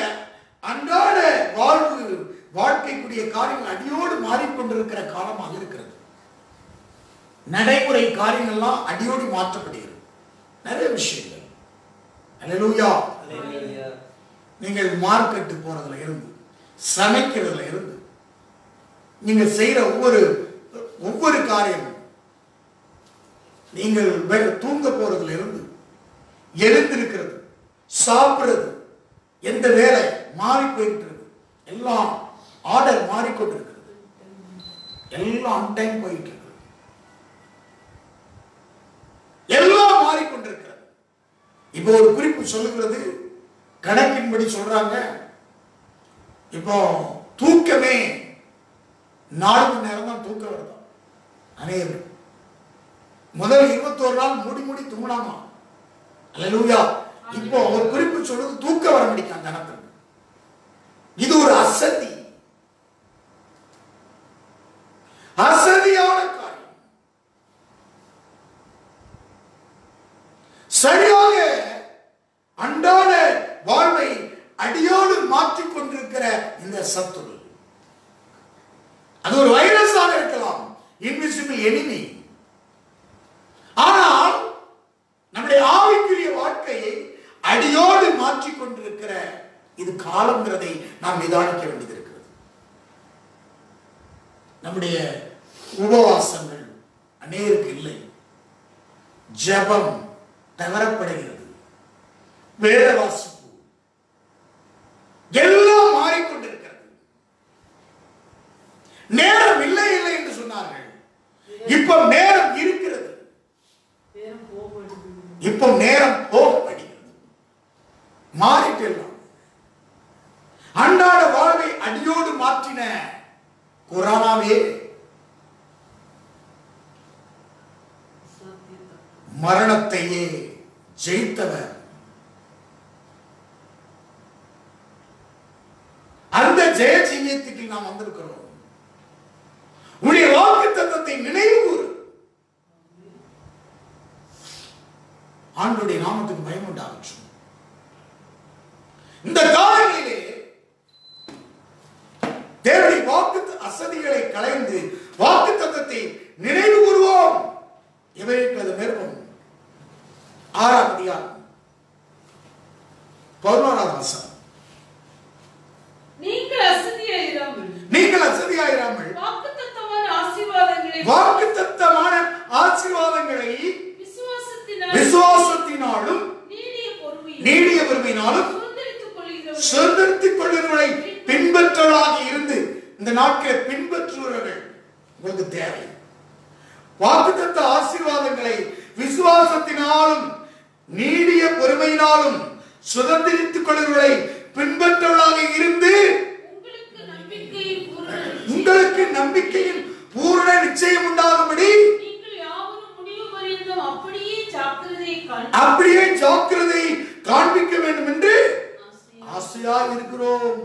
[SPEAKER 2] அன்றாட வாழ்க்கைக்குரிய காரியங்கள் அடியோடு மாறிக்கொண்டிருக்கிற காலமாக இருக்கிறது. நடைமுறை காரியங்கள்லாம் அடியோடு மாற்றப்படுகிறது. நிறைய விஷயங்கள். அல்லேலூயா. நீங்கள் மார்க்கெட்டு போறதுல இருந்து, சமைக்கிறதுல இருந்து, நீங்க செய்யற ஒவ்வொரு காரியம், நீங்கள் தூங்க போறதுல இருந்து, எழுந்திருக்கிறது, சாப்பிடுறது, எந்த வேலை மாறி போயிட்டு இருக்கு, எல்லாம் ஆர்டர் மாறிக்கொண்டிருக்கிறது, எல்லாம் ஆன் டைம் போயிட்டு இருக்கு, எல்லாம் மாறிக்கொண்டிருக்கிறது. இப்போ ஒரு குறிப்பு சொல்லுகிறது, கணக்கின்படி சொல்றாங்க, இப்போ தூக்கமே 4 மணி நேரம் தான் தூக்கம் வருது. அனைவரும் முதல் 21 நாள் மூடி தூங்கலாமா? அல்லேலூயா. இப்போ ஒரு குறிப்பு சொல்றது, தூக்க வர முடியும் ஜனத்துக்கு. இது ஒரு அசதியான காரியம். சரியாக அன்றாட வாழ்வை அடியோடு மாற்றிக் கொண்டிருக்கிற இந்த சத்துரு, அது ஒரு வைரஸாக இருக்கலாம், இன்விசிபிள் எனிமி. ஆனால் நம்முடைய ஆவிக்குரிய வாழ்க்கையை அடியோடு மாற்றிக் கொண்டிருக்கிற இது காலங்கிறதை நாம் நிதானிக்க வேண்டியது இருக்கிறது. நம்முடைய உபவாசங்கள் அநேருக்கு இல்லை. ஜெபம் தவறப்படுகிறது, வேத வாசிப்பு எல்லாம் மாறிக்கொண்டிருக்கிறது. நேரம் இல்லை இல்லை என்று சொன்னார்கள், இப்ப நேரம் இருக்கிறது, இப்ப நேரம் போகப்படுகிறது, மாறிட்டு எல்லாம். அன்றாட வாழ்வை அடியோடு மாற்றின கொரோனாவே மரணத்தையே ஜெயித்தவர். அந்த ஜெய ஜீவியத்துக்கு நாம் வந்திருக்கிறோம். உடைய வாக்குத்தத்தத்தை நினைவு கூறு. ஆண்டவருடைய நாமத்துக்கு பயம் உண்டாகும். இந்த காலங்களிலே தேவனுடைய வாக்கு அசதிகளை களைந்து வாக்குத்தத்தத்தை நினைவு கூறுவோம். எவருக்கு நிருபம் 6ஆம் அதிகாரம் 11ஆம் வசனம்.
[SPEAKER 1] நீங்கள்
[SPEAKER 2] அசதியாயிராமல்
[SPEAKER 1] வாக்குத்தத்தமான
[SPEAKER 2] ஆசீர்வாதங்களை விசுவாசத்தினாலும் நீடிய பொறுமையினாலும் சுதந்திரித்துக் கொள்ளுகிறவர்களை பின்பற்றவர்களாக இருந்து, இந்த நாட்களை பின்பற்றுபவர்கள் உங்களுக்கு தேவை. வாக்குத்தத்த ஆசீர்வாதங்களை விசுவாசத்தினாலும் நீடிய பொறுமையினாலும் சுதந்திரித்துக் கொள்ளுகிறவர்களை பின்பற்றவர்களாக இருந்து, உங்களுக்கு நம்பிக்கையின் பூரண நிச்சயம் உண்டாகும்படி அப்படியே ஜாக்கிரதை காண்பிக்க வேண்டும் என்று ஆசையா இருக்கிறோம்.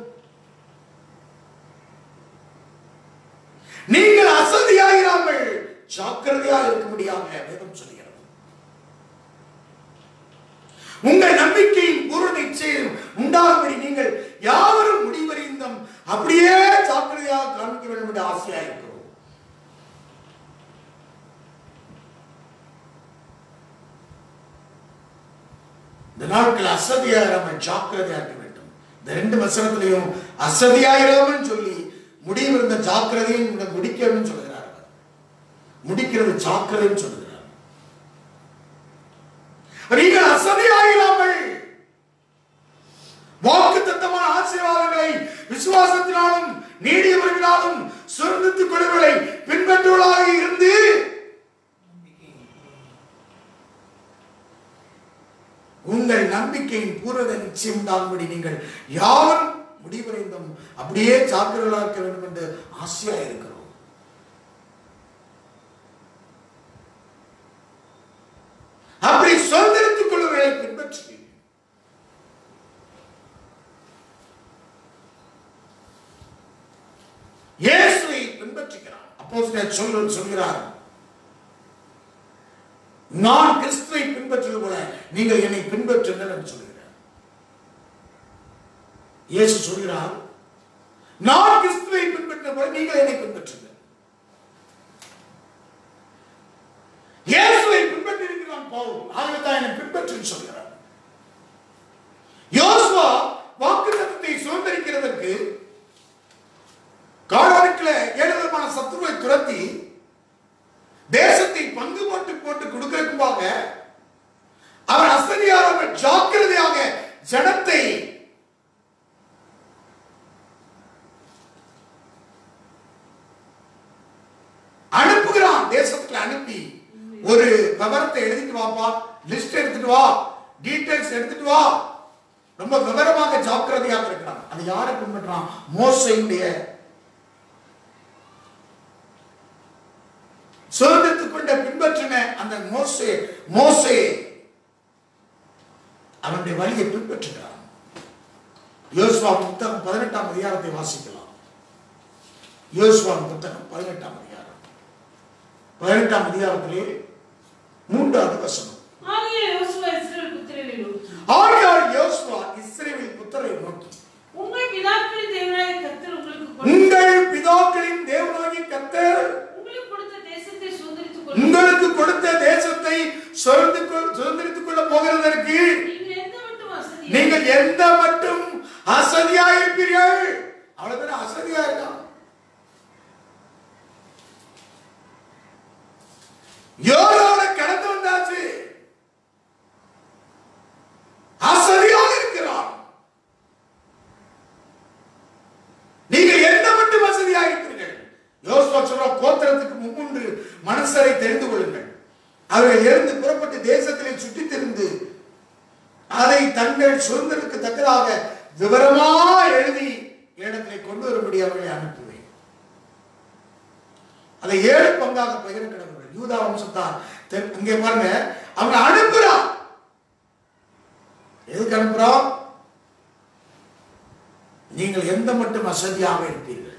[SPEAKER 2] நீங்கள் அசதியாயிராமல் ஜாக்கிரதையாக இருக்க முடியாம வேதம் சொல்கிறது. உங்கள் நம்பிக்கையின் பூரண நிச்சயம் உண்டாகும்படி நீங்கள் யாவரும் முடிவறிந்தும் அப்படியே ஜாக்கிரதையாக காண்பிக்க வேண்டும் என்று ஆசையா இருக்கிறோம். இந்த நாட்கள் அசதியாயிராமல் ஜாக்கிரதையாக இருக்க வேண்டும். இந்த 2 வசனத்திலையும் அசதியாயிராமல் சொல்லி முடிவிருந்த ஜாக்கிரதையும் முடிக்கணும்னு சொல்லுகிறார். முடிக்கிறது ஜாக்கிரதைன்னு சொல்லுகிறார். நீங்கள் அசதியாயிராமல் வாக்குத்தத்தமான ஆசீர்வாதங்களை விசுவாசத்தினாலும் நீடிய பொறுமையினாலும் சுதந்திரித்துக் கொள்ளுகிறவர்களை பின்பற்றுவர்களாக இருந்து, உங்கள் நம்பிக்கையின் பூரண நிச்சயம் உண்டாகும்படி நீங்கள் யாரும் முடிவடைந்தும் அப்படியே ஜாக்கிரதையாக இருக்க வேண்டும் என்று ஆசையா இருக்கிறோம். அப்படி சுதந்திரித்துக் கொள்ளுவர்களை பின்பற்றி இயேசுவை பின்பற்றுகிறார். அப்போஸ்தலர் சொல்கிறார், நான் கிறிஸ்துவை பின்பற்றுவது போல நீங்கள் என்னை பின்பற்றுங்கள் என்று சொல்கிறார். இயேசு சொல்கிறார், நான் கிறிஸ்துவை பின்பற்றுவது போல நீங்கள் என்னை பின்பற்றுங்கள். இயேசுவை பின்பற்றிருக்கிறான் பவுல், ஆகவே என்னை பின்பற்றுன்னு சொல்கிறார். யோசுவா வாக்குத்தத்தத்தை சுதந்திரிக்கிறதற்கு கானானுக்குள்ள 7 விதமான சத்துருவை துரத்தி தேசத்தை பங்கு போட்டு கொடுக்கிறதுக்காக அவர் அசதியாக ஜாக்கிரதையாக ஜனத்தை அனுப்புகிறான். தேசத்துல அனுப்பி ஒரு விவரத்தை எழுதிட்டு வாப்பா, லிஸ்ட் எடுத்துட்டு வா, டீடைல்ஸ் எடுத்துட்டு வா, ரொம்ப விவரமாக ஜாக்கிரதையாக இருக்கிறான். அது யாரை பின்பற்றான்? மோசேயுடைய சுதந்திரத்துக் கொண்ட பின்பற்றின அந்த மோசே அவனுடைய வழியை பின்பற்றுகிறான். யோசுவா புத்தகம் 18ஆம் அதிகாரத்தை வாசிக்கலாம். யோசுவா புத்தகம் 18ஆம் அதிகாரம் 18ஆம் அதிகாரத்திலே 3வது வசனம். ஆகையால் யோசுவா இஸ்ரவேல் புத்திரரை நோக்கி, உங்கள் பிதாக்களின் தேவனாகிய கர்த்தர் உங்களுக்கு கொடுத்த தேசத்தை சுதந்திரித்துக் கொள்ள போகிறதற்கு நீங்கள் எந்த மட்டும் அசதியா இருப்பீர்கள். அவ்வளவுதான், அசதியா இருக்கான். யோர்தானை கடந்து வந்தாச்சு. ஆசரியாக இருக்கிறார். நீங்கள் என்ன மட்டும் வசதியாக இருக்கிறீர்கள். யோசுவா சொல்ற கோத்திரத்துக்கு முன்னின்று மனுஷரை தெரிந்து கொள்ளுங்கள். அவர்கள் எழுந்து புறப்பட்டு தேசத்திலே சுற்றி திரிந்து அதை தங்கள் சுதந்திரத்துக்கு தக்கதாக விவரமா எழுதி இடத்திலே கொண்டு வரும்படி அவர்களை அனுப்புவேன். அதை 7 பங்காக பகிர கிடக்கிறார். யூதா வம்சத்தார் அங்கே பாருங்க, அவங்க அனுப்புறான். எதுக்கு அனுப்புறோம்? நீங்கள் எந்த மட்டும் வசதியாக இருப்பீர்கள்.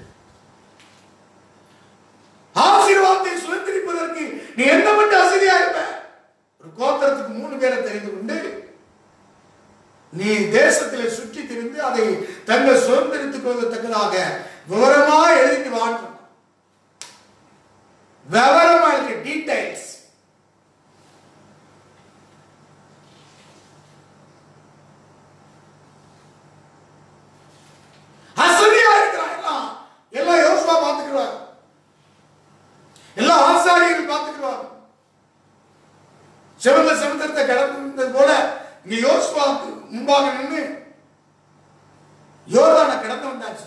[SPEAKER 2] ஆசீர்வாதத்தை சுதந்திரிப்பதற்கு நீ எந்த மட்டும் வசதியா இருப்ப. ஒரு கோத்திரத்துக்கு 3 பேரை தெரிந்து கொண்டு நீ தேசத்திலே சுற்றி திரிந்து அதை தங்கள் சுதந்திரத்துக் கொள்வதற்காக விவரமா எழுதி வாழ்க்கணும். விவரமா இருக்கு, டீடைல்ஸ். அசதியா இருக்கிறான். எல்லாம் யோசுவா பார்த்துக்கிறார். எல்லாம் ஆசாரியர்கள் பார்த்துக்கிறார். சிவந்த சமுத்திரத்தை கடந்தது போல இங்க யோசுவாவுக்கு முன்பாக நின்று யோர்தானை கடந்து வந்தாச்சு.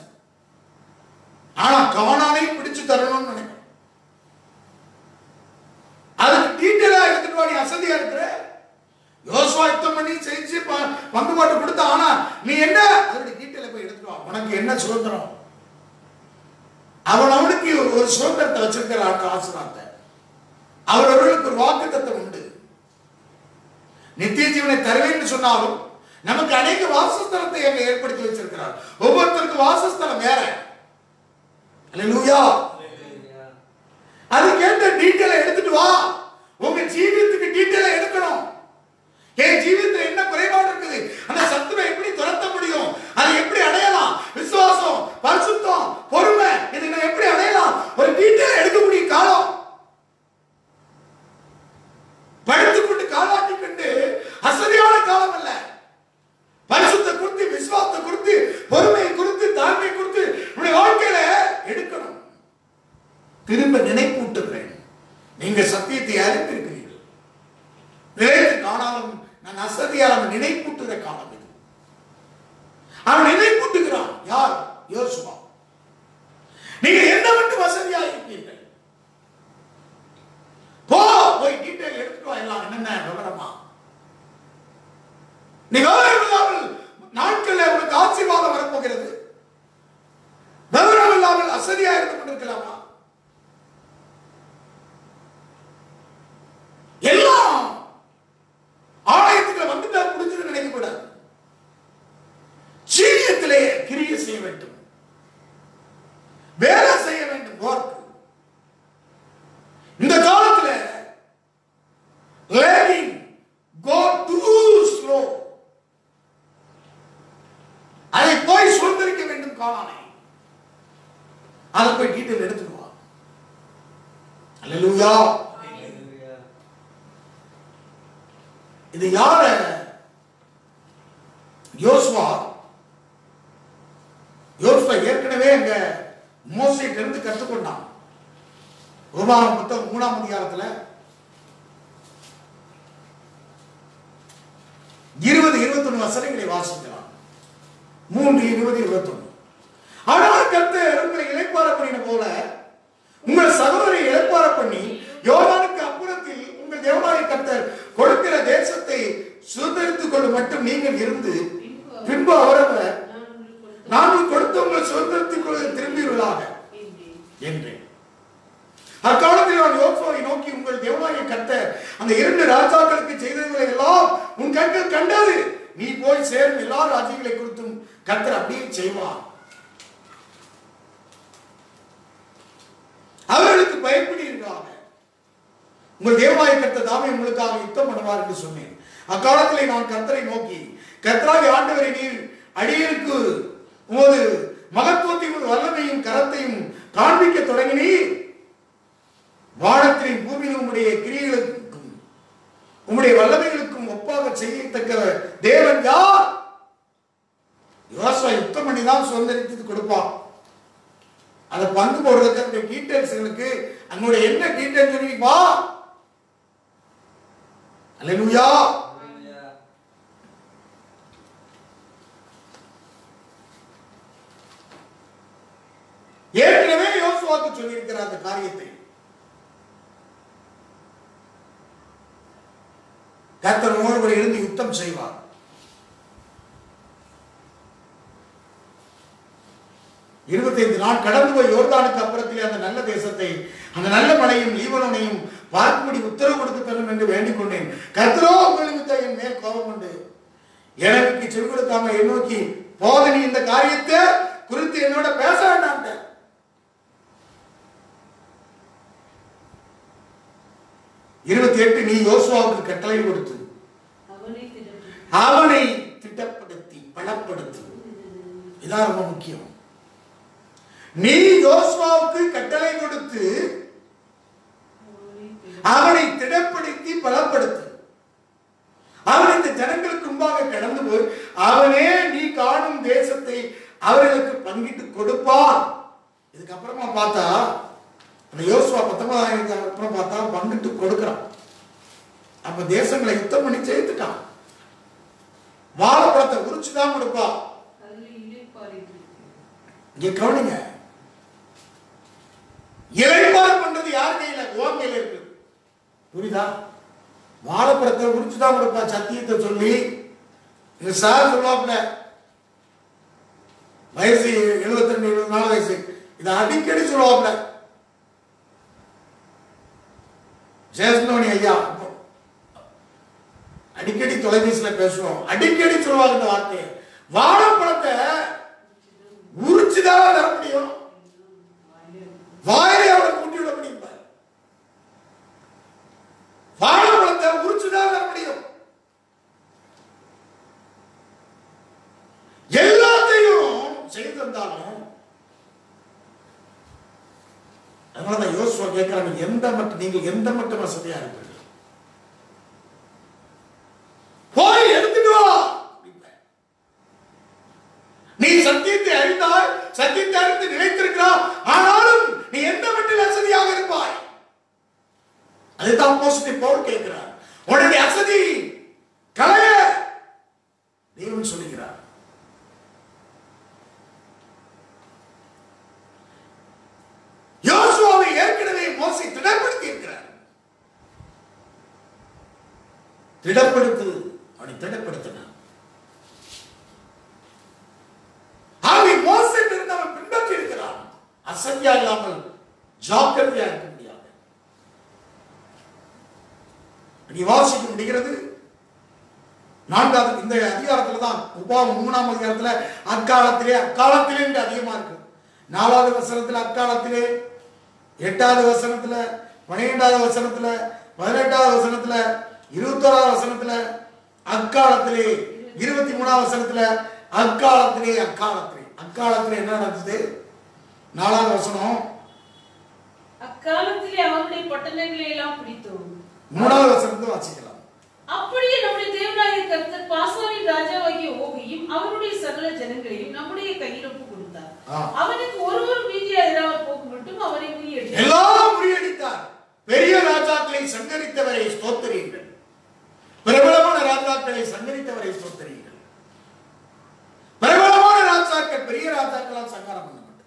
[SPEAKER 2] ஆனா கானானை பிடிச்சு தரணும்னு நினைக்கிறேன். அதுக்கு டீட்டெயிலா எடுத்துட்டு வா. நீ அசதியா இருக்கிற. யோசுவா யுத்தம் பண்ணி செஞ்சு பங்கு பாட்டு கொடுத்த. ஆனா நீ என்ன அதோட டீட்டெயில போய் எடுத்துட்டு வா. உனக்கு என்ன சுதந்திரம்? அவனுக்கு ஒரு சுதந்திரத்தை வச்சிருக்கிறான். ஆசீர்வாதத்தை அவர்களுக்கு ஒரு வாக்குத்தத்தம் உண்டு. நித்திய ஜீவனை தருவேன் என்று சொன்னாலும் நமக்கு அநேக வாசஸ்தலத்தை அங்க ஏற்படுத்தி வச்சிருக்கிறார். ஒவ்வொருத்தருக்கும் வாசஸ்தலம் வேற. அல்லேலூயா. அது கேட்ட டீட்டெயிலை எடுத்துட்டு வா. உங்க ஜீவியத்துக்கு டீட்டெயிலை எடுக்கணும். என் ஜீவியத்தில் என்ன குறைபாடு இருக்குது, அந்த சத்துவை எப்படி துரத்த முடியும், அதை எப்படி அடையலாம், விசுவாசம், பரிசுத்தம், பொறுமை, இதை நான் எப்படி அடையலாம், ஒரு டீட்டெயிலை எடுக்க முடியும். காலம் படுத்துக்கொண்டு காலாட்டி கொண்டு அசதியான காலம் அல்ல. பரிசுத்த குறித்து, விசுவாசத்தை குறித்து, பொறுமையை குறித்து, தாழ்மை குறித்து நம்முடைய வாழ்க்கையில எடுக்கணும். திரும்ப நினைப்பூட்டுகிறேன். நீங்க சத்தியத்தை அறிந்திருக்கிறீர்கள். நினைத்து காணாலும் நான் அசதியால் நினைப்பூட்டுகிற காலம் இது. அவன் நினைப்பூட்டுகிறான். யார்? யோசுவா. நீங்க என்ன மட்டும் வசதியாக இருப்பீர்கள். போய் டீட்டெயில் எடுத்துட்டு வா. எல்லாம் என்னென்ன விவரமா நீ விவரம் இல்லாமல் நாட்களில் உனக்கு ஆசீர்வாதம் வரப்போகிறது. விவரம் இல்லாமல் அசதியா இருந்து கொண்டிருக்கலாமா? எல்லாம் ஆலயத்துக்குள்ள வந்துட்டா முடிஞ்சது நினைக்க கூடாது. ஜீவியத்திலே கிரியை செய்ய வேண்டும், வேலை செய்ய வேண்டும். ஒர்க். இந்த காலத்துல lagging, go too slow. அதை போய் சுதந்திரிக்க வேண்டும். காணானை அதை போய் டீட்டெயில் எடுத்துக்குவா. அல்லேலூயா. இது யார? யோசுவா. யோசுவா ஏற்கனவே அங்க மோசேட்ட இருந்து கற்றுக்கொண்டான். உபாகமம் புத்தகம் 3ஆம் அதிகாரத்துல 20-21 வசனங்களை வாசிக்கலாம். 3:20-21. ஆனால் கர்த்தர் உங்களை இளைப்பாற பண்ணின போல உங்கள் சகோதரை இளைப்பாற பண்ணி யோர்தானுக்கு அப்புறத்தில் உங்கள் தேவனாகிய கர்த்தர் கொடுக்கிற தேசத்தை சுதந்திரித்துக் கொள்ள மட்டும் நீங்கள் இருந்து பின்பு அவரவர் நான் கொடுத்த உங்கள் சுதந்திரத்துக் கொள்ள திரும்பியுள்ளாக என்றேன். அக்காலத்தில் நான் யோசுவாவை நோக்கி உங்கள் தேவனாகிய கர்த்தர் அந்த 2 ராஜாக்களுக்கு செய்தவர்களை எல்லாம் உன் கண்கள் கண்டது. நீ போய் சேரும் எல்லா ராஜ்யங்களை குறித்தும் கர்த்தர் அப்படியே செய்வார். அவர்களுக்கு பயப்படுகிறாங்க. உங்கள் தேவனாகிய கர்த்தர் தாமே உங்களுக்காக யுத்தம் பண்ணுவார் என்று சொன்னேன். அக்காலத்திலே நான் கர்த்தரை நோக்கி, கர்த்தராகிய ஆண்டவரை நீர் அடியேனுக்கு உமது மகத்துவத்தையும் வல்லமையும் கரத்தையும் காண்பிக்க தொடங்கினீர். வானத்தின் பூமியில் உம்முடைய கிரியைகளுக்கும் உம்முடைய வல்லமைகளுக்கும் ஒப்பாக செய்யத்தக்க தேவன் யார்? யோசுவா யுத்தம் பண்ணி தான் சுதந்திரித்து கொடுப்பான். அதை பங்கு போடுறதுக்கு அந்த டீடைல்ஸ்களுக்கு அங்களுடைய என்ன டீடைல் சொல்லிப்பா அல்லேலூயா. ஏற்கனவே யோசுவாக்கு சொல்லியிருக்கிறார் அந்த காரியத்தை. கர்த்தர் உங்களோடு இருந்து யுத்தம் செய்வார். இருபத்தைந்து நாள் கடந்து போய் யோர்தானுக்கு அப்புறத்தில் அந்த நல்ல தேசத்தை, அந்த நல்ல மலையும் லீபனோனையும் பார்க்கும்படி உத்தரவு கொடுத்து தரும் என்று வேண்டிக் கொண்டேன். கர்த்தரோ உங்களுக்கு என் மேல் கோபம் உண்டு, எனக்கு செவி கொடுக்காம என் நோக்கி போத, நீ இந்த காரியத்தை குறித்து என்னோட பேச வேண்டாம். 28 நீ யோசுவாவுக்கு கட்டளை கொடுத்து அவனை திட்டப்படுத்தி பலப்படுத்து. இதான் ரொம்ப முக்கியம். நீ யோசுவாவுக்கு கட்டளை கொடுத்து அவனை திடப்படுத்தி பலப்படுத்து. அவன் இந்த ஜனங்களுக்கு முன்பாக கடந்து போய் அவனே நீ காணும் தேசத்தை அவர்களுக்கு பங்கிட்டு கொடுப்பான். இதுக்கப்புறமா பார்த்தா அந்த யோசுவா 19 அப்புறம் பார்த்தா பங்கிட்டு கொடுக்கிறான். அப்ப தேசங்களை யுத்தம் பண்ணி ஜெயித்துட்டான். வாழைப்பழத்தை உரிச்சுதான் கொடுப்பா. இங்க கவனிங்க, இலைப்பாறு பண்றது யார் கையில? உன் கையில இருக்கு. புரியுதா? வாழைப்பழத்தை உரிச்சுதான் கொடுப்பா. சத்தியத்தை சொல்லி சார் சொல்லுவாப்ல, வயசு 72-74 வயசு, இதை அடிக்கடி சொல்லுவாப்ல. ஜெயசுந்தமணி ஐயா அடிக்கடி தொலைபேசியில பேசுவோம். அடிக்கடி சொல்லுவாங்க இந்த வார்த்தையை, வாழைப்பழத்தை உரிச்சுதான் தர முடியும், வாயிலே அவரை கூட்டி விட முடியும். வாழைப்பழத்தை உரிச்சுதான் தர முடியும். எல்லாத்தையும் செய்து தந்தாலும் அதனாலதான் யோசுவா கேட்கிறாங்க, நீங்கள் எந்த மட்டும் வசதியா இருப்பீர்கள், போய் எடுத்துட்டு வா. நீ சத்தியத்தை அறிந்தால், சத்தியத்தை அறிந்து நிலைத்திருக்கிறாய், ஆனாலும் நீ எந்த மட்டில் வசதியாக இருப்பாய். அதுதான் அப்போஸ்தலன் பவுல் கேட்கிறார். உன்னுடைய அசதி களைய தேவன் சொல்லுகிறார். யோசுவாவை ஏற்கனவே மோசே திடப்படுத்தி இருக்கிறார். திடப்படுத்து, அவனை திடப்படுத்தினார். மோசே அவன் பின்பற்றி இருக்கிறான். அசதியா இல்லாமல் ஜாக்கிரதையா இருக்க முடியாது. நீ வாசிக்க முடிகிறது 4வது இந்த அதிகாரத்துல தான், உபாகமம் 3ஆம் அதிகாரத்துல அக்காலத்திலே என்று அதிகமா இருக்கு. 4வது வசனத்துல அக்காலத்திலே, 8வது வசனத்துல, 12வது வசனத்துல, 18வது வசனத்துல, 21வது வசனத்துல அக்காலத்திலே, 23வது வசனத்துல அக்காலத்திலே. அக்காலத்திலே என்ன நடந்தது? 4வது வசனம்,
[SPEAKER 1] அக்காலத்திலே அவருடைய பட்டணங்களை எல்லாம் பிடித்தோம்.
[SPEAKER 2] 3வது வசனத்தை வாசிக்கலாம்.
[SPEAKER 1] அப்படியே நம்முடைய தேவனாகிய கர்த்தர் பாசானின் ராஜாவாகிய ஓகையும் அவருடைய சகல ஜனங்களையும் நம்முடைய கையில் ஒப்பு கொடுத்தார். அவனுக்கு ஒருவர் மீதியாக இராமல் போக மட்டும் அவனை முறியடித்தார்.
[SPEAKER 2] எல்லாம் முறியடித்தார். பெரிய ராஜாக்களை சங்கரித்தவரை ஸ்தோத்திரீர்கள். பிரபலமான ராஜாக்களை சங்கரித்தவரை ஸ்தோத்திரீர்கள். பிரபலமான ராஜாக்கள் பெரிய ராஜாக்களால் சங்காரம் பண்ணப்பட்டது.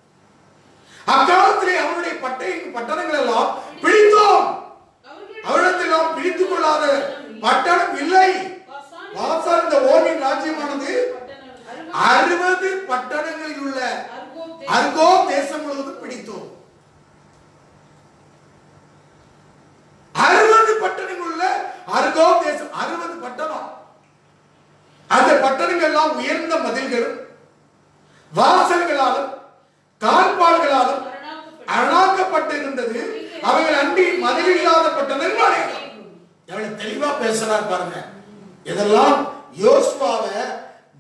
[SPEAKER 2] அக்காலத்திலே அவருடைய பட்டணங்கள் எல்லாம் பிடித்தோம். அவரிடத்தில் நாம் பிடித்துக் கொள்ளாத பட்டணம் இல்லை. பாசான் இந்த ஓகின் ராஜ்யமானது 60 பட்டணங்களில் உள்ள அர்கோ தேசம் முழுவதும் பிடித்தோம். 60 பட்டணங்கள் உள்ள அர்கோ தேசம், 60 பட்டணம். அந்த பட்டணங்கள் எல்லாம் உயர்ந்த மதில்களும் வாசல்களாலும் கால்பாடுகளாலும் அரணாக்கப்பட்டிருந்தது. அவைகள் அண்டி மதில் இல்லாத பட்டணங்கள். எவ்வளவு தெளிவா பேசுறார் பாருங்க. இதெல்லாம் யோசுவாவை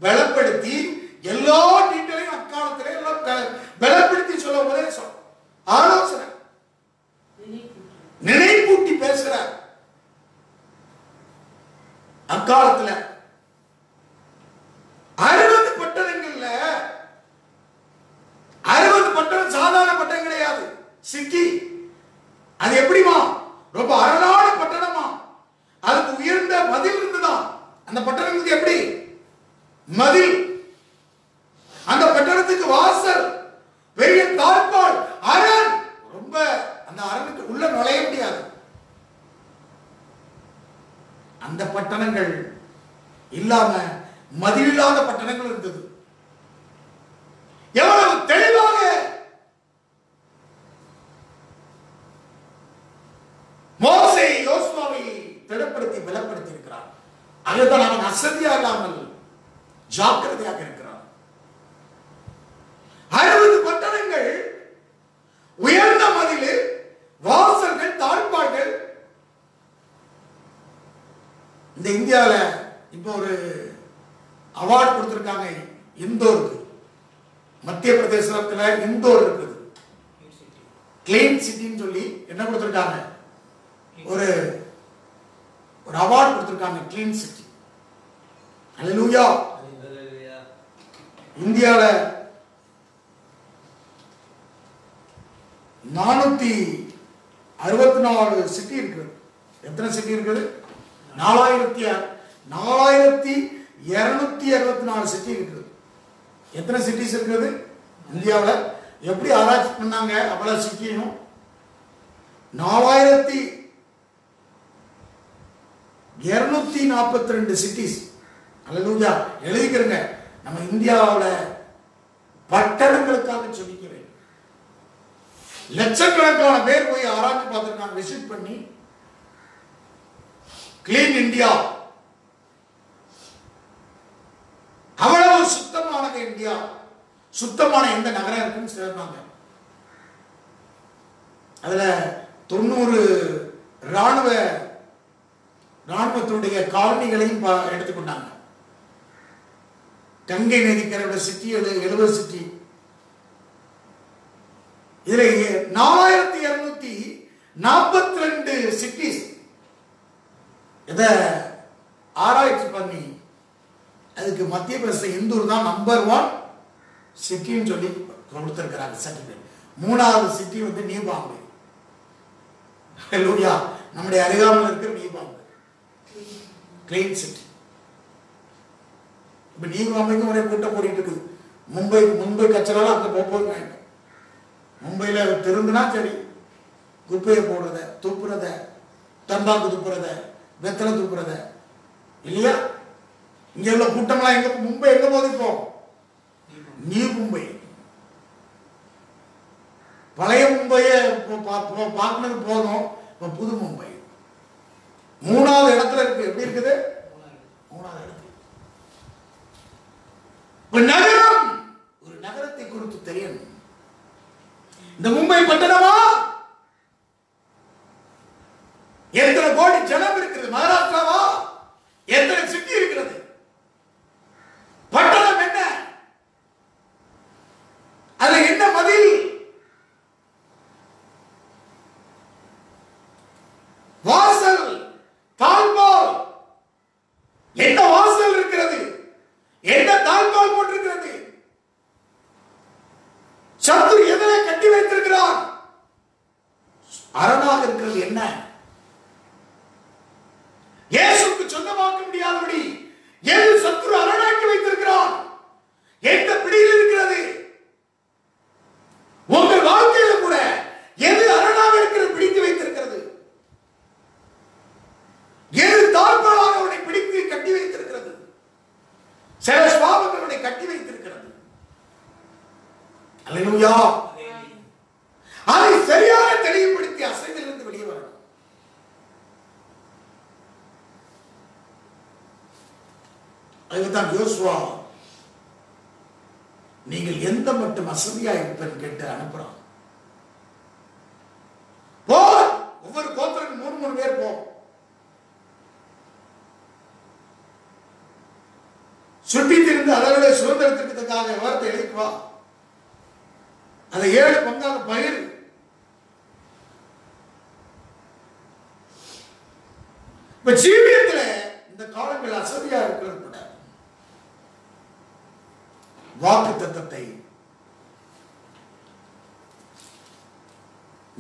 [SPEAKER 2] பலப்படுத்தி எல்லா டீட்டெயிலையும் அக்காலத்திலே எல்லாம் பலப்படுத்தி சொல்ல போதே ஆலோசனை நினைப்பூட்டி பேசுறார். அக்காலத்துல 60 பட்டணங்கள்ல 60 பட்டணம் சாதாரண பட்டணம் கிடையாது. சிட்டி அது எப்படிமா? ரொம்ப அரணான பட்டணமா. அதுக்கு உயர்ந்த அரணுக்கு உள்ள நுழைய முடியாது. அந்த பட்டணங்கள் இல்லாம மதிலில்லாத பட்டணங்கள் இருந்தது. எவ்வளவு தெளிவாக மோசே யோசுவாவை திடப்படுத்தி பலப்படுத்தி இருக்கிறார். அதுதான் அவன் அசதியா இல்லாமல் ஜாக்கிரதையாக இருக்கிறான். 60 பட்டணங்கள், உயர்ந்த மதில், வாசல்கள், தாழ்பாள்கள். இந்த இந்தியாவில் இப்போ ஒரு அவார்டு கொடுத்திருக்காங்க இந்தோருக்கு. மத்திய பிரதேசத்தில் இந்தோர் இருக்குது, கிளீன் சிட்டின்னு சொல்லி என்ன கொடுத்திருக்காங்க, ஒரு அவார்டு கொடுத்திருக்காங்க, கிளீன் சிட்டி. அல்லேலூயா. இந்தியாவில் 464 சிட்டி இருக்குது. எத்தனை சிட்டி இருக்குது? 4264 சிட்டி இருக்குது. எத்தனை சிட்டிஸ் இருக்குது இந்தியாவில்? எப்படி ஆராய்ச்சி பண்ணாங்க அவ்வளவு சிட்டியும்? 4242 சிட்டிஸ். அல்லேலூயா. எழுதிக்கிறங்க. நம்ம இந்தியாவில் பட்டணங்களுக்காக சொல்லிக்க வேண்டும். லட்சக்கணக்கான பேர் போய் ஆராய்ச்சி பார்த்திருக்காங்க, விசிட் பண்ணி. கிளீன் இந்தியா, அவ்வளவு சுத்தமானது இந்தியா. சுத்தமான எந்த நகரம் இருக்குன்னு சொல்றாங்க. அதுல 90 ராணுவத்துடைய காலனிகளையும் எடுத்துக்கொண்டாங்க. கங்கை நதிக்கரையோட சிட்டி 70 சிட்டி. இதுல 4242 சிட்டிஸ் இத ஆராய்ச்சி பண்ணி அதுக்கு மத்திய பிரதேச இந்தூர் தான் நம்பர் 1 சிட்டின்னு சொல்லி கொடுத்திருக்கிறாங்க சர்டிபிகேட். 3வது சிட்டி வந்து நியூ பாம்பே. அல்லேலூயா. நம்முடைய அருகாமையில் இருக்கிற நியூ பாம்பே கிளீன் சிட்டி. இப்ப நியூ பாம்பேக்கு ஒரே கூட்டம் போடிட்டு இருக்குது. மும்பை கச்சரால அங்க போக வேண்டும். மும்பையில திருந்துனா சரி, குப்பையை போடுறத, துப்புறத, தம்பாக்கு துப்புறத, வெத்தலை துப்புறத இல்லையா? இங்க உள்ள கூட்டம்லாம் எங்க? மும்பை எங்க போகுது இப்போ? நியூ மும்பை. பழைய மும்பைய பார்க்கறது போதும். இப்ப புது மும்பை 3வது இடத்துல இருக்கு. எப்படி இருக்குது? 3வது இடத்துல. நகரம், ஒரு நகரத்தை குறித்து தெரியணும். இந்த மும்பை பட்டணமா எத்தனை கோடி ஜனம் இருக்கிறது? மகாராஷ்டிராவா? எத்தனை சிட்டி இருக்கிறது? பட்டணம் என்ன? அதுல என்ன மதில், வாசல், தாழ்பால், என்ன வாசல் இருக்கிறது? என்ன தாழ்பால் போட்டிருக்கிறது? சத்துரு எதனை கட்டி வைத்திருக்கிறார்? அரணாக இருக்கிறது என்ன? இயேசுவுக்கு சொந்தமாக்க முடியாதபடி எது சத்துரு அரணாக்கி வைத்திருக்கிறார்? எந்த பிடியில் இருக்கிறது? உங்கள் வாழ்க்கையில கூட எது அரணாக இருக்கிறது, பிடித்து வைத்திருக்கிறது? எது தாழ்பாலாக அவனை பிடித்து கட்டி வைத்திருக்கிறது? சில சுவாபங்கள் அவனை கட்டி வைத்திருக்கிறது. அல்லேலூயா. அதை சரியாக தெளிவுபடுத்தி அசைவிலிருந்து வெளியே வரணும். அதுதான் யோசுவா நீங்கள் எந்த மட்டும் அசதியா இருப்பேன்னு கேட்டு அனுப்புறான். போ, ஒவ்வொரு கோத்திரத்துக்கு 3 பேர் போ. சுற்றி திரிந்து அதனுடைய சுதந்திரத்திற்காக வார்த்தை எழுதிக்குவா. அதை 7 பங்காக பயிர். இப்ப ஜீவியத்துல இந்த காலங்கள் அசதியா இருக்கிறது கூட வாக்கு தத்தத்தை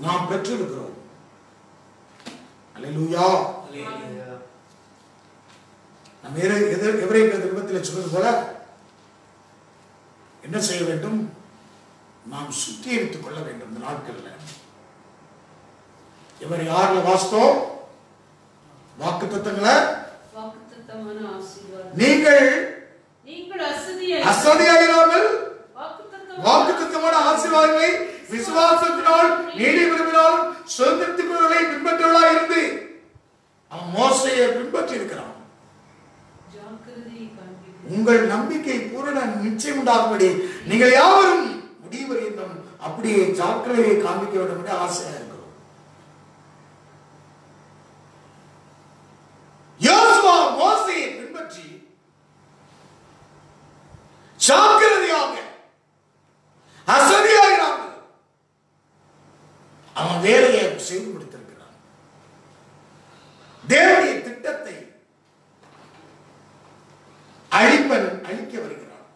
[SPEAKER 2] நாம் பெற்றிருக்கிறோம். அல்லேலூயா. நம்ம எபிரேயர் நிருபத்தில் சொல்வது போல என்ன செய்ய வேண்டும்? நாம் சுத்திகரித்துக் கொள்ள வேண்டும். இந்த நாட்களில் இவர் யாருல வாஸ்தவம்? வாக்குத்தத்தங்களை
[SPEAKER 1] வாக்குத்தத்தமான ஆசீர்வாதம்.
[SPEAKER 2] நீங்கள்
[SPEAKER 1] அசதியாயிராமல்
[SPEAKER 2] வாக்குத்தத்தமான ஆசீர்வாதங்களை விசுவாசத்தினால் நீடி விரும்பினாலும் சுதந்திரத்துக்குள்ளே பின்பற்றவர்களாக இருந்து அவன் மோசையை பின்பற்றி இருக்கிறான். உங்கள் நம்பிக்கை பூரண நிச்சயம் உண்டாகும்படி நீங்கள் யாவரும் முடிவறிந்தும் அப்படியே ஜாக்கிரதையை காண்பிக்க வேண்டும் என்று ஆசையா இருக்கிறோம். யோசுவா மோசையை பின்பற்றி ஜாக்கிரதையாக அசதியாகிறாங்க. அவன் வேலையை செய்து முடித்திருக்கிறான். தேவனுடைய திட்டத்தை அழிக்க வருகிறான்.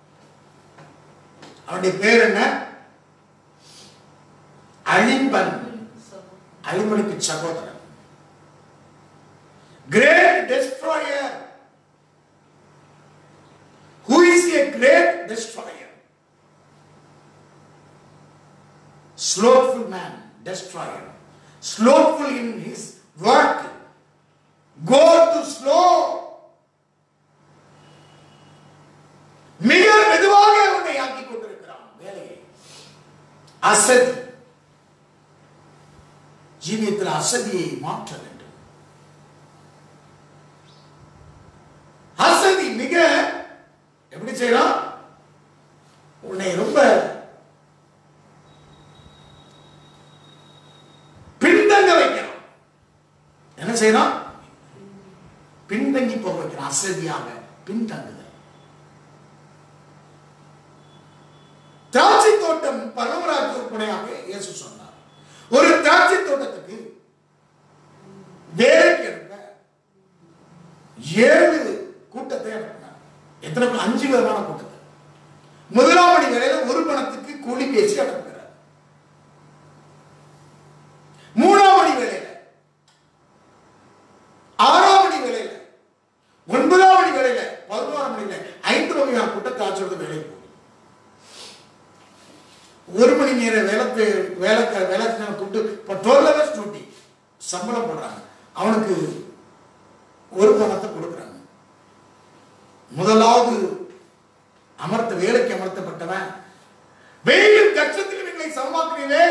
[SPEAKER 2] அவனுடைய பேர் என்ன? அழிம்பன், அழிம்பனுக்கு சகோதரன். Great destroyer. Who is a great destroyer? Slothful man, destroyer. Slothful in his work. Go to slow. மிக மெதுவாக உன்னை ஆக்கிக் கொண்டிருக்கிறான் வேலையை. அசதி, ஜீவியத்தில் அசதியை மாற்ற வேண்டும். அசதி மிக எப்படி செய்யலாம்? உன்னை ரொம்ப பின்தங்க வைக்கிறான். என்ன செய்யறான்? பின்தங்கி போக வைக்கிறான். அசதியாக பின்தங்குதல். திராட்சை தோட்டம் பரமராஜ் உறுப்பினையாக இயேசு சொன்னார். ஒரு திராட்சை தோட்டத்துக்கு வேலைக்கு எடுக்க 7 கூட்டத்தை அனுப்பினார். எத்தனை? 5 விதமான கூட்டத்தை. முதலாம் மணி வேளையில ஒரு பணத்துக்கு கூலி பேசி அனுப்புகிறார். 3ஆம் மணி வேளையில, 6ஆம் மணி வேளையில, 9ஆம் மணி வேளையில, 11ஆம் மணி வேளையில 5 வகையான கூட்டத்தை ஆச்சரித்த வேலைக்கு போகும். 1 மணி நேர வேலை கூப்பிட்டு 12 hours டியூட்டி சம்பளம் போடுறாங்க. அவனுக்கு ஒரு பணத்தை கொடுக்குறாங்க. முதலாவது வேலைக்கு அமர்த்தப்பட்டவன், வெயிலும் கஷ்டத்திலும் எங்களை சமமாக்குறீரே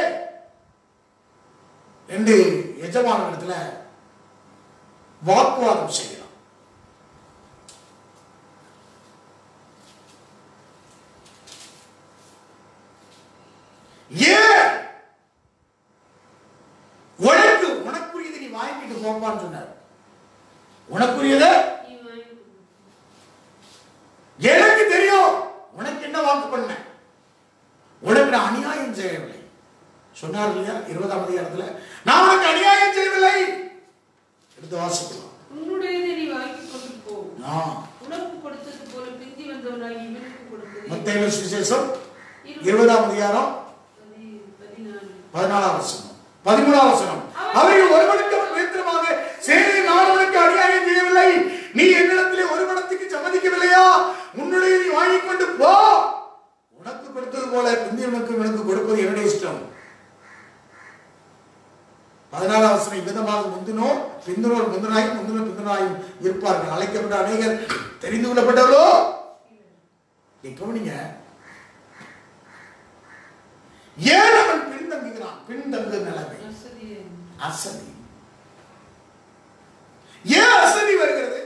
[SPEAKER 2] என்று எஜமான இடத்துல வாக்குவாதம் செய்யலாம். ஏன் உனக்குரியதை நீ வாங்கிட்டு போப்பான்னு சொன்னார். உனக்குரியத எனக்கு தெரியும். உனக்கு என்ன வாக்கு பண்ண? உனக்கு நான் அநியாயம் செய்யவில்லை சொன்னார் இல்லையா? 20ஆம் அதிகாரத்துல நான் உனக்கு அநியாயம் செய்யவில்லை. எடுத்து வாசிக்கலாம்.
[SPEAKER 1] உன்னுடையதை நீ வாங்கி கொண்டு போ. உனக்கு கொடுத்தது போல பிந்தி வந்தவனாய் இவனுக்கு கொடுத்தது.
[SPEAKER 2] மத்தேயு சுவிசேஷம் 20ஆம் அதிகாரம் 14ஆம் வசனம் 13ஆம் வசனம். அவர்கள் ஒருவனுக்கு விரோதமாக சேனை நான் உனக்கு அநியாயம் செய்யவில்லை. நீ என்னிடத்திலே ஒரு பணத்துக்கு சம்மதிக்கவில்லையா? உன்னுடைய நீ வாங்கிக் கொண்டு போ. உனக்கு கொடுத்தது போல பிந்தியவனுக்கு இவனுக்கு கொடுப்பது என்னுடைய இஷ்டம். 14ஆம் வசனம். விதமாக முந்தினோர் பிந்தினோர் முந்தினாயும் முந்தினோர் பிந்தினாயும் இருப்பார்கள். அழைக்கப்பட்ட அநேகர் தெரிந்து கொள்ளப்பட்டவர்களோ? கவனிங்க. ஏன் அவன் பின்தங்குகிறான்? பின்தங்கு நிலைமை அசதி. ஏன் அசதி வருகிறது?